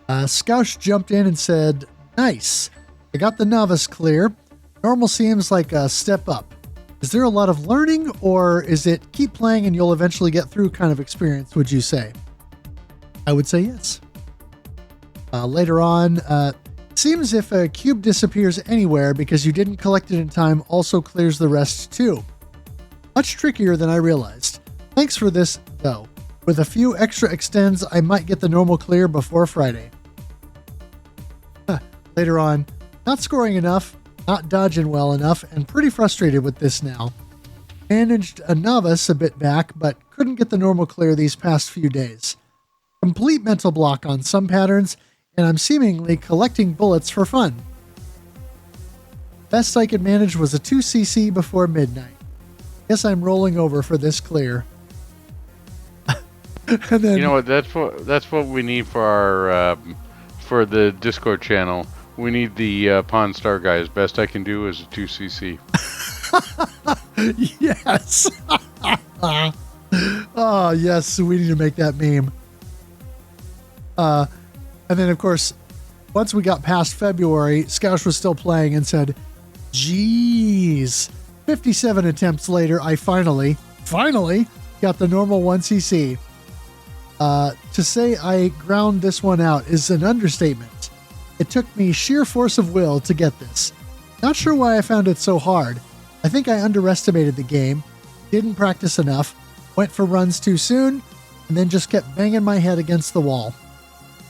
Scoush jumped in and said, nice. I got the Novice clear. Normal seems like a step up. Is there a lot of learning, or is it keep playing and you'll eventually get through kind of experience, would you say? I would say yes. Later on, seems if a cube disappears anywhere because you didn't collect it in time also clears the rest too. Much trickier than I realized. Thanks for this, though. With a few extra extends, I might get the normal clear before Friday. Later on, not scoring enough, not dodging well enough, and pretty frustrated with this now. Managed a Novice a bit back, but couldn't get the normal clear these past few days. Complete mental block on some patterns, and I'm seemingly collecting bullets for fun. Best I could manage was a 2cc before midnight. Guess I'm rolling over for this clear. And then, you know what? That's what we need for our for the Discord channel. We need the Pawn Star guys. Best I can do is a 2cc. Yes. Oh yes, we need to make that meme. And then, of course, once we got past February, Scoush was still playing and said, geez, 57 attempts later, I finally got the normal 1cc. To say I ground this one out is an understatement. It took me sheer force of will to get this. Not sure why I found it so hard. I think I underestimated the game, didn't practice enough, went for runs too soon, and then just kept banging my head against the wall.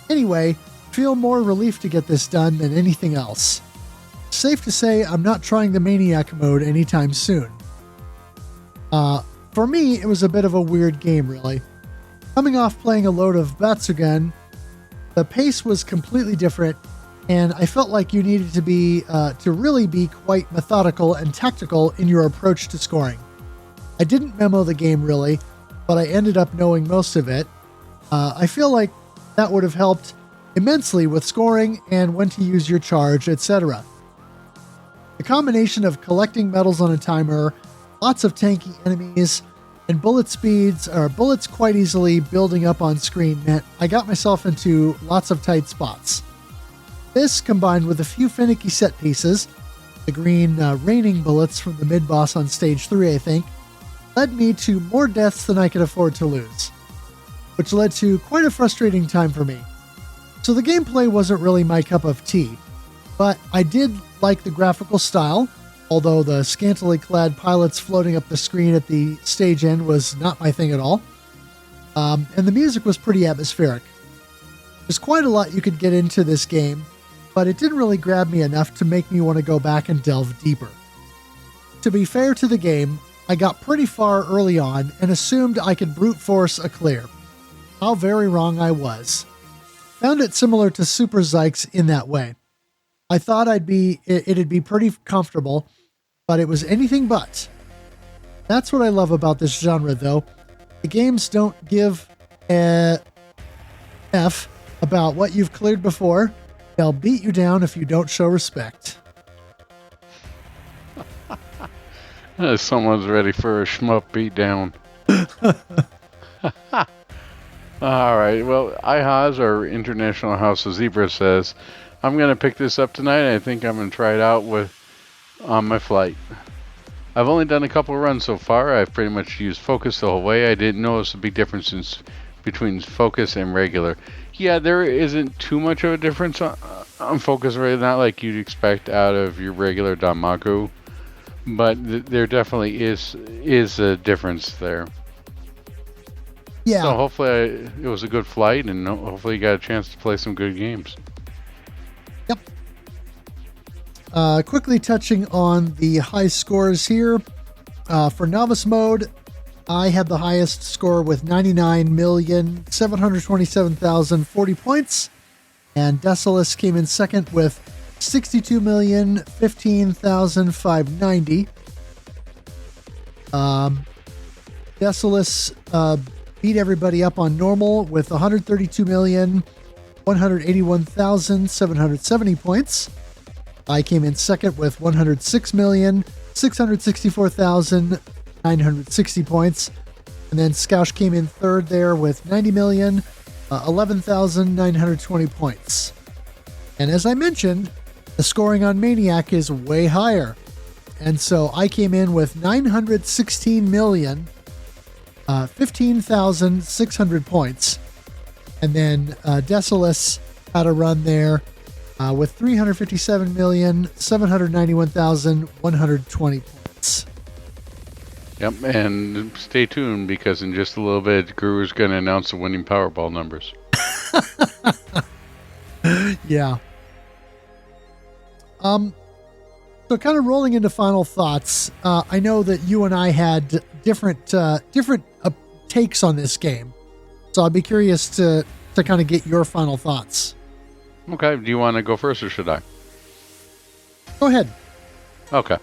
Anyway, feel more relief to get this done than anything else. Safe to say I'm not trying the Maniac mode anytime soon. For me, it was a bit of a weird game, really. Coming off playing a load of Batsugan, the pace was completely different, and I felt like you needed to really be quite methodical and tactical in your approach to scoring. I didn't memo the game really, but I ended up knowing most of it. I feel like that would have helped immensely with scoring and when to use your charge, etc. The combination of collecting medals on a timer, lots of tanky enemies, and bullets quite easily building up on screen meant I got myself into lots of tight spots. This, combined with a few finicky set pieces, the green raining bullets from the mid-boss on stage 3, I think, led me to more deaths than I could afford to lose, which led to quite a frustrating time for me. So the gameplay wasn't really my cup of tea, but I did like the graphical style, although the scantily clad pilots floating up the screen at the stage end was not my thing at all. And the music was pretty atmospheric. There's quite a lot you could get into this game, but it didn't really grab me enough to make me want to go back and delve deeper. To be fair to the game, I got pretty far early on and assumed I could brute force a clear. How very wrong I was. Found it similar to Super Zykes in that way. I thought it'd be pretty comfortable, but it was anything but. That's what I love about this genre, though. The games don't give a F about what you've cleared before. They'll beat you down if you don't show respect. Someone's ready for a shmup beatdown. All right. Well, IHAZ, or International House of Zebra, says, I'm going to pick this up tonight. I think I'm going to try it out on my flight. I've only done a couple of runs so far. I've pretty much used focus the whole way. I didn't notice a big difference between focus and regular. Yeah, there isn't too much of a difference on focus, really, not like you'd expect out of your regular Danmaku. But there definitely is a difference there. Yeah. So hopefully it was a good flight, and hopefully you got a chance to play some good games. Yep. Quickly touching on the high scores here. For novice mode, I had the highest score with 99,727,040 points, and Decimus came in second with 62,015,590. Decimus beat everybody up on normal with 132,181,770 points. I came in second with 106,664,960 points. And then Scoush came in third there with 90,011,920 points. And as I mentioned, the scoring on Maniac is way higher. And so I came in with 916,015,600 points. And then Decimus had a run there with 357,791,120 points. Yep, and stay tuned, because in just a little bit, Guru's going to announce the winning Powerball numbers. Yeah. So kind of rolling into final thoughts. I know that you and I had different takes on this game, so I'd be curious to kind of get your final thoughts. Okay, do you want to go first, or should I? Go ahead. Okay.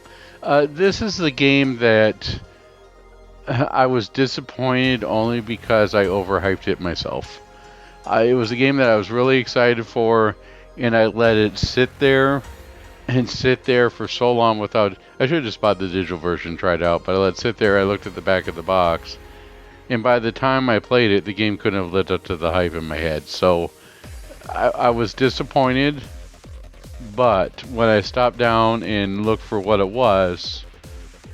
This is the game that I was disappointed only because I overhyped it myself. It was a game that I was really excited for, and I let it sit there for so long without... I should have just bought the digital version, tried it out, but I let it sit there. I looked at the back of the box, and by the time I played it, the game couldn't have lived up to the hype in my head. So I was disappointed, but when I stopped down and looked for what it was,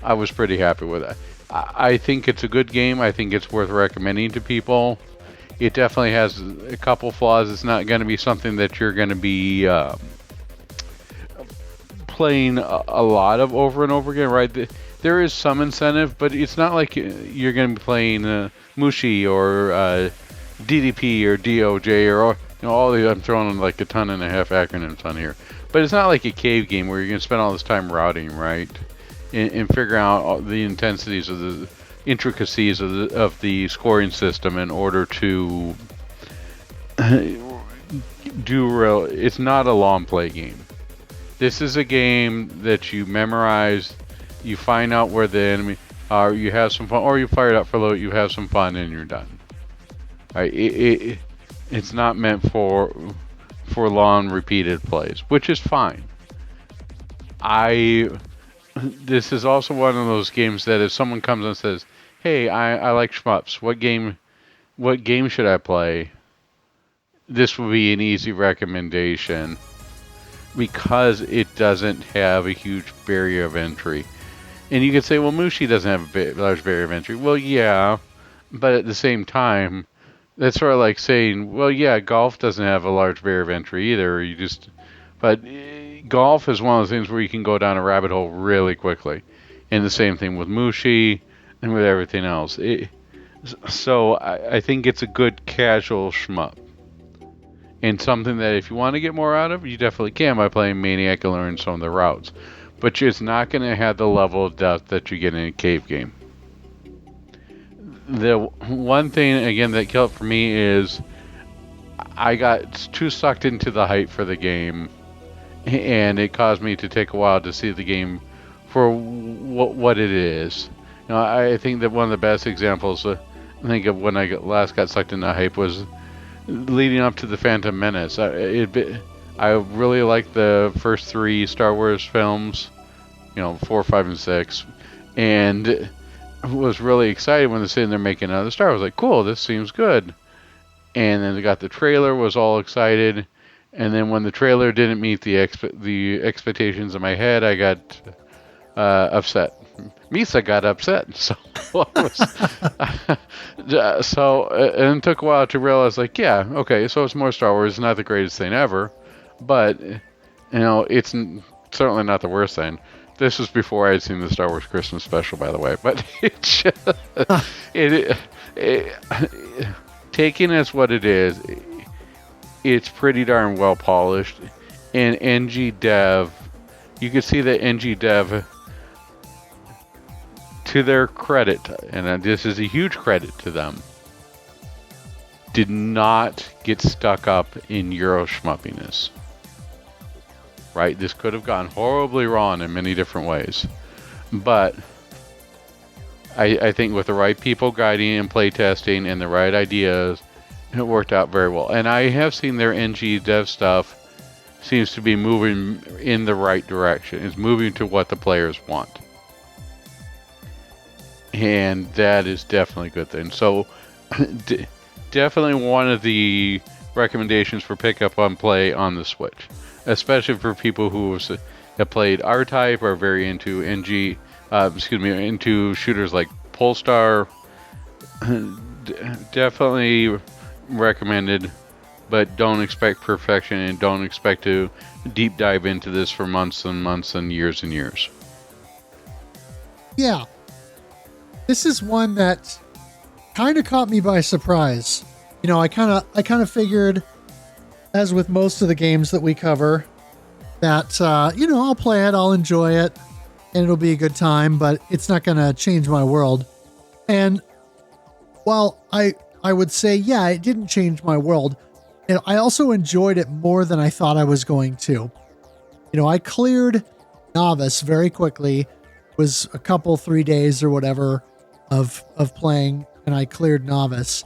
I was pretty happy with it. I think it's a good game. I think it's worth recommending to people. It definitely has a couple flaws. It's not going to be something that you're going to be playing a lot of over and over again, right? There is some incentive, but it's not like you're going to be playing Mushi or DDP or DOJ or all the... I'm throwing like a ton and a half acronyms on here. But it's not like a cave game where you're going to spend all this time routing, right? And figuring out all the intensities of the intricacies of the scoring system in order to do real... It's not a long play game. This is a game that you memorize, you find out where the enemy are, you have some fun, or you fire it up for load, you have some fun, and you're done. Right? It's not meant for long repeated plays, which is fine. This is also one of those games that if someone comes and says, "Hey, I like shmups. What game should I play?" This would be an easy recommendation because it doesn't have a huge barrier of entry. And you could say, "Well, Mushi doesn't have a large barrier of entry." Well, yeah, but at the same time, that's sort of like saying, "Well, yeah, golf doesn't have a large barrier of entry either." But golf is one of those things where you can go down a rabbit hole really quickly. And the same thing with Mushi and with everything else. So I think it's a good casual shmup. And something that if you want to get more out of, you definitely can by playing Maniac and learn some of the routes. But it's not going to have the level of depth that you get in a cave game. The one thing, again, that killed it for me is I got too sucked into the hype for the game. And it caused me to take a while to see the game for what it is. I think that one of the best examples, I think of when I last got sucked into hype was leading up to the Phantom Menace. I really liked the first 3 Star Wars films, 4, 5, and 6, and was really excited when they're sitting there making another Star Wars. Like, cool, this seems good. And then they got the trailer, was all excited, and then when the trailer didn't meet the expectations in my head, I got upset. Misa got upset, so and it took a while to realize, like, yeah, okay, so it's more Star Wars. It's not the greatest thing ever, but it's certainly not the worst thing. This was before I had seen the Star Wars Christmas special, by the way. But taking as what it is, it's pretty darn well polished. And NG Dev, you can see that NG Dev, to their credit, and this is a huge credit to them, did not get stuck up in Euro schmuppiness. Right? This could have gone horribly wrong in many different ways. But I think with the right people guiding and playtesting and the right ideas, it worked out very well. And I have seen their NG Dev stuff seems to be moving in the right direction. It's moving to what the players want. And that is definitely a good thing. So definitely one of the recommendations for pick up on play on the Switch, especially for people who have played R-Type or are very into into shooters like Polestar. Definitely recommended, but don't expect perfection and don't expect to deep dive into this for months and months and years and years. Yeah. This is one that kind of caught me by surprise. I kind of figured, as with most of the games that we cover, that I'll play it, I'll enjoy it, and it'll be a good time, but it's not going to change my world. And while I would say, yeah, it didn't change my world, I also enjoyed it more than I thought I was going to. I cleared Novice very quickly. It was a couple, 3 days or whatever of playing, and I cleared Novice.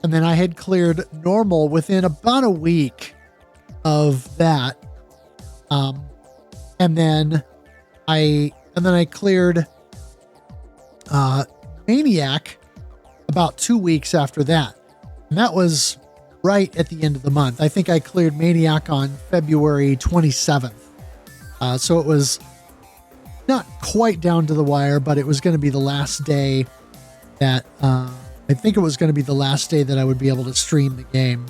And then I had cleared Normal within about a week of that. And then I cleared Maniac about 2 weeks after that. And that was right at the end of the month. I think I cleared Maniac on February 27th. So it was not quite down to the wire, but it was going to be the last day that I think it was going to be the last day that I would be able to stream the game.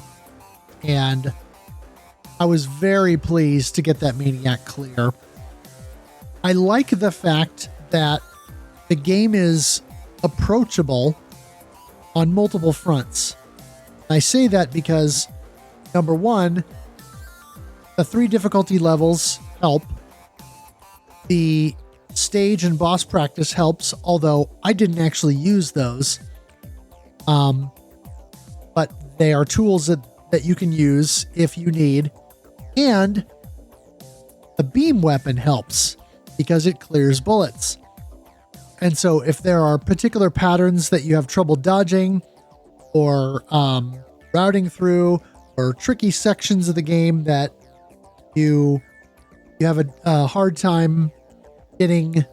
And I was very pleased to get that Maniac clear. I like the fact that the game is approachable on multiple fronts. I say that because, number one, the 3 difficulty levels help. The stage and boss practice helps, although I didn't actually use those. But they are tools that you can use if you need. And the beam weapon helps because it clears bullets. And so if there are particular patterns that you have trouble dodging or routing through, or tricky sections of the game that you have a hard time getting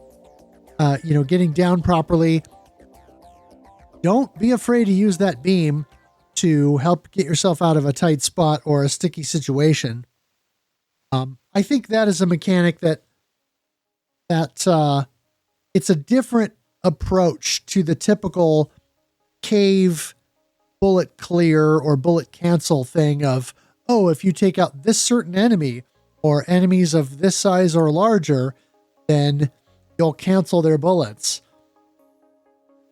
down properly, don't be afraid to use that beam to help get yourself out of a tight spot or a sticky situation. I think that is a mechanic that it's a different approach to the typical cave bullet clear or bullet cancel thing of, oh, if you take out this certain enemy or enemies of this size or larger, then you'll cancel their bullets.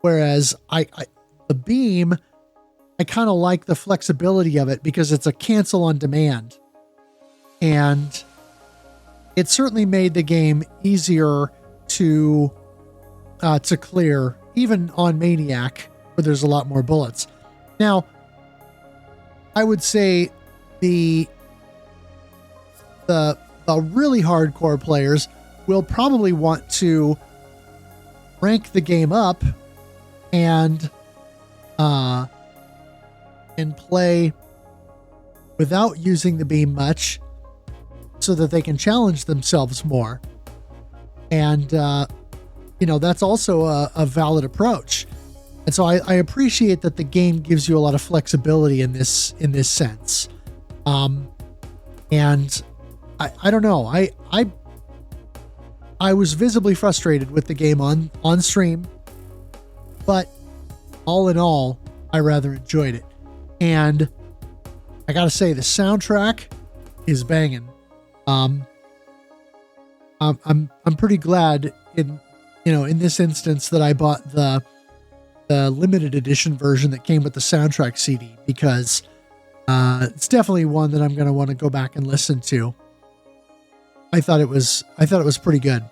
Whereas the beam, I kind of like the flexibility of it because it's a cancel on demand. And it certainly made the game easier to clear, even on Maniac, where there's a lot more bullets. Now, I would say the really hardcore players will probably want to rank the game up and play without using the beam much so that they can challenge themselves more. And, that's also a valid approach. And so I appreciate that the game gives you a lot of flexibility in this sense. And I don't know. I was visibly frustrated with the game on stream, but all in all, I rather enjoyed it. And I gotta say, the soundtrack is banging. I'm pretty glad in this instance that I bought the limited edition version that came with the soundtrack CD, because it's definitely one that I'm going to want to go back and listen to. I thought it was pretty good.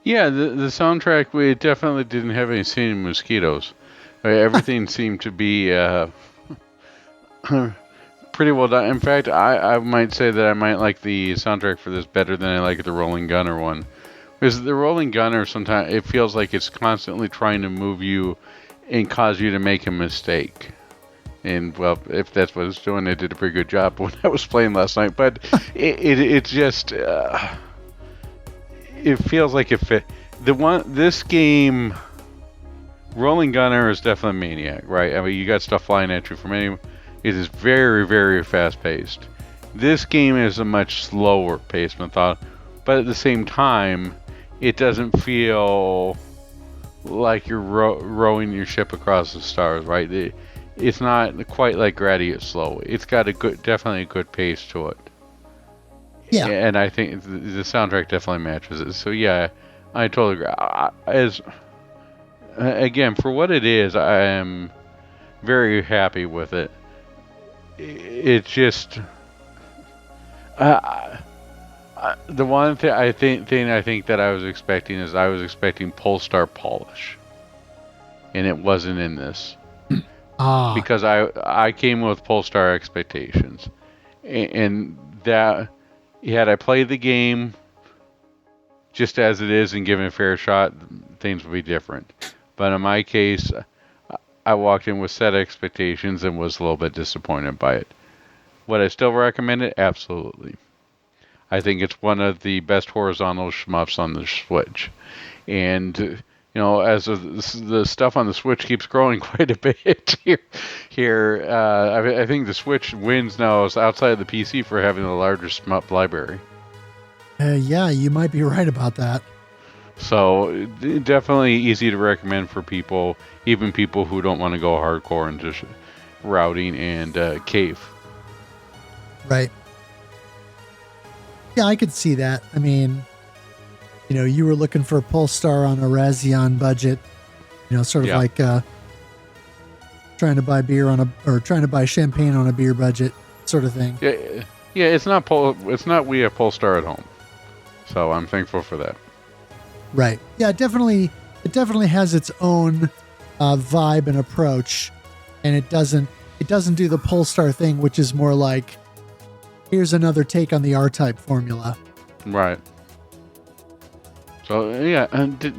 Yeah, the soundtrack, we definitely didn't have any singing mosquitoes. Everything seemed to be pretty well done. In fact, I might say that I might like the soundtrack for this better than I like the Rolling Gunner one. Because the Rolling Gunner, sometimes it feels like it's constantly trying to move you and cause you to make a mistake. And, well, if that's what it's doing, it did a pretty good job when I was playing last night. But it just... it feels like this game... Rolling Gunner is definitely Maniac, right? I mean, you got stuff flying at you from any... It is very, very fast-paced. This game is a much slower paced method, but at the same time, it doesn't feel like you're rowing your ship across the stars, right? It's not quite like Gradius slow. It's got definitely a good pace to it. Yeah. And I think the soundtrack definitely matches it. So yeah, I totally agree. Again, for what it is, I am very happy with it. It's just the one thing I think that I was expecting is I was expecting Polestar polish, and it wasn't in this. Because I came with Polestar expectations, and that had I played the game just as it is and given a fair shot, things would be different. But in my case, I walked in with set expectations and was a little bit disappointed by it. Would I still recommend it? Absolutely. I think it's one of the best horizontal shmups on the Switch. And, as the stuff on the Switch keeps growing quite a bit here, I think the Switch wins now outside of the PC for having the largest shmup library. Yeah, you might be right about that. So definitely easy to recommend for people, even people who don't want to go hardcore into routing and cave. Right. Yeah, I could see that. I mean, you were looking for Polestar on a Razion budget, sort of like trying to buy trying to buy champagne on a beer budget, sort of thing. Yeah. It's not we have Polestar at home, so I'm thankful for that. Right. Yeah, it definitely has its own vibe and approach, and it doesn't do the Polestar thing, which is more like, here's another take on the R-Type formula. Right. So yeah,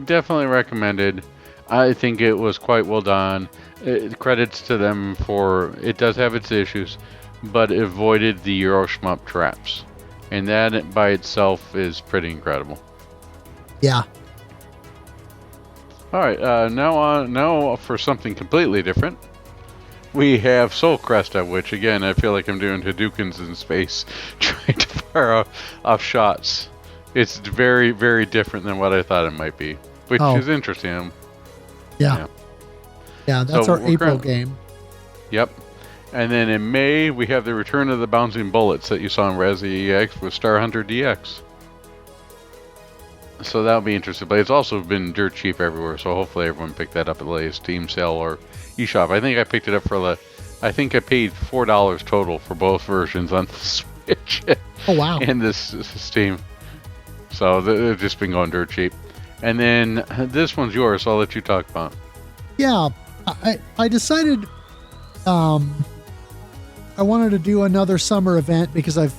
definitely recommended. I think it was quite well done. Credits to them for it does have its issues, but it avoided the Euro shmup traps, and that by itself is pretty incredible. Yeah. All right, now for something completely different. We have Soul Cresta, which again I feel like I'm doing Hadoukens in space, trying to fire off shots. It's very, very different than what I thought it might be, which is interesting. Yeah, that's our April game. Yep. And then in May, we have the return of the bouncing bullets that you saw in Razion EX with Star Hunter DX. So that'll be interesting. But it's also been dirt cheap everywhere, so hopefully everyone picked that up at the latest Steam sale or eShop. I think I picked it up I think I paid $4 total for both versions on the Switch. Oh, wow. And this Steam. So they've just been going dirt cheap. And then this one's yours, so I'll let you talk about it. Yeah, I decided I wanted to do another summer event because I've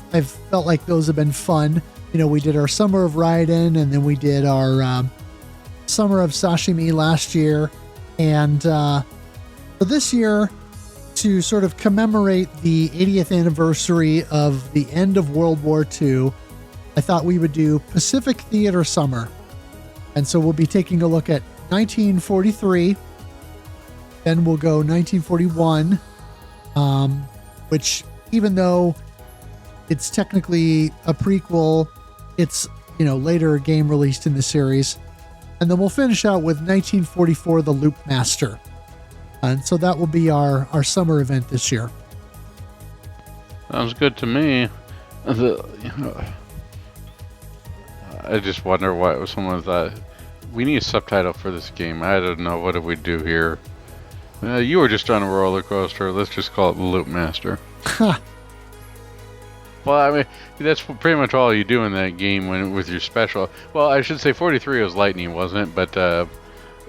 felt like those have been fun. we did our Summer of Raiden, and then we did our Summer of Sashimi last year. And for this year, to sort of commemorate the 80th anniversary of the end of World War II, I thought we would do Pacific Theater Summer. And so we'll be taking a look at 1943, then we'll go 1941, which, even though it's technically a prequel, it's, later a game released in the series. And then we'll finish out with 1944, The Loop Master. And so that will be our summer event this year. Sounds good to me. I just wonder what someone thought. We need a subtitle for this game. I don't know. What do we do here? You were just on a roller coaster. Let's just call it the Loop Master. Well, I mean, that's pretty much all you do in that game with your special. Well, I should say 43 was lightning, wasn't it? But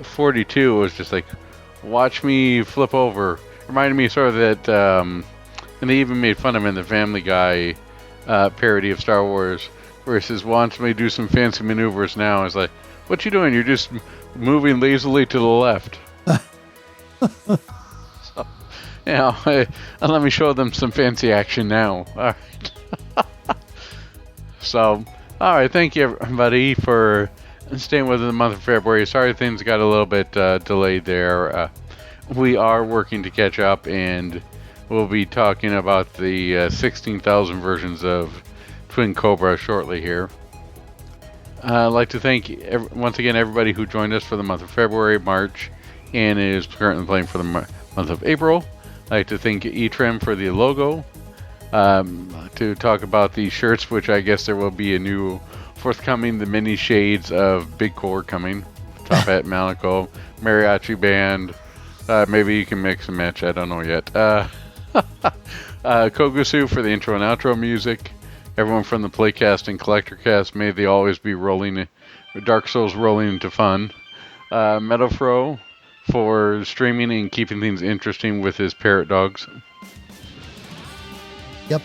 42 was just like, watch me flip over. Reminded me sort of that, and they even made fun of him in the Family Guy parody of Star Wars, where he says, "Watch me do some fancy maneuvers now." It's like, what you doing? You're just moving lazily to the left. So, and let me show them some fancy action now. All right. So, all right. Thank you, everybody, for staying with us in the month of February. Sorry things got a little bit delayed there. We are working to catch up, and we'll be talking about the 16,000 versions of Twin Cobra shortly here. I'd like to thank once again everybody who joined us for the month of February, March, and is currently playing for the month of April. I'd like to thank eTrim for the logo. To talk about the shirts, which I guess there will be a new forthcoming, the mini shades of Big Core coming. Top Hat Malico, Mariachi Band. Maybe you can mix and match. I don't know yet. Kogusu for the intro and outro music. Everyone from the Playcast and Collector Cast, may they always be rolling, Dark Souls rolling into fun. MetalFRO for streaming and keeping things interesting with his parrot dogs. Yep.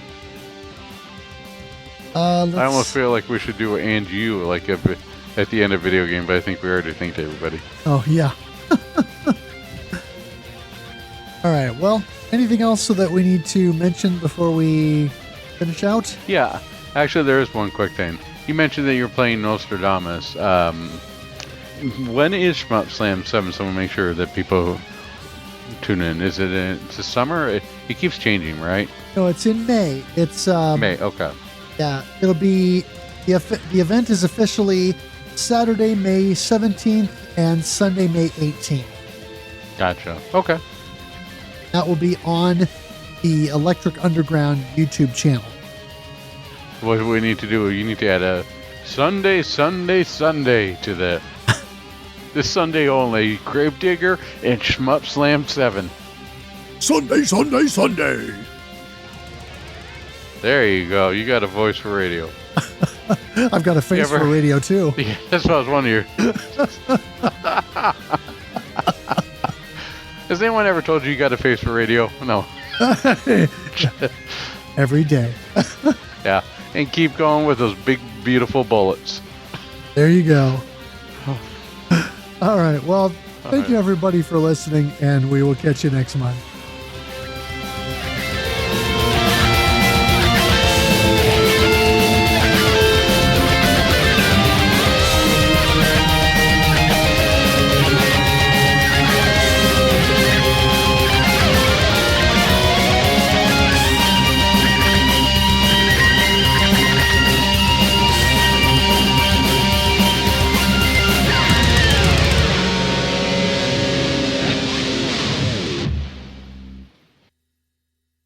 I almost feel like we should do an "and you" like at the end of video game, but I think we already thanked everybody. Oh, yeah. All right. Well, anything else so that we need to mention before we finish out? Yeah. Actually, there is one quick thing. You mentioned that you're playing Nostradamus. When is Shmup Slam 7? So we'll make sure that people tune in. Is it it's the summer? It keeps changing, right? No, it's in May. It's May. Okay. Yeah, it'll be the event is officially Saturday, May 17th and Sunday, May 18th. Gotcha. Okay. That will be on the Electric Underground YouTube channel. What do we need to do? You need to add a Sunday to that. This Sunday only, Gravedigger and Shmup Slam 7. Sunday. There you go. You got a voice for radio. I've got a face for radio, too. Yeah, that's what I was wondering. Has anyone ever told you got a face for radio? No. Every day. Yeah. And keep going with those big, beautiful bullets. There you go. All right. Well, thank you, everybody, for listening, and we will catch you next month.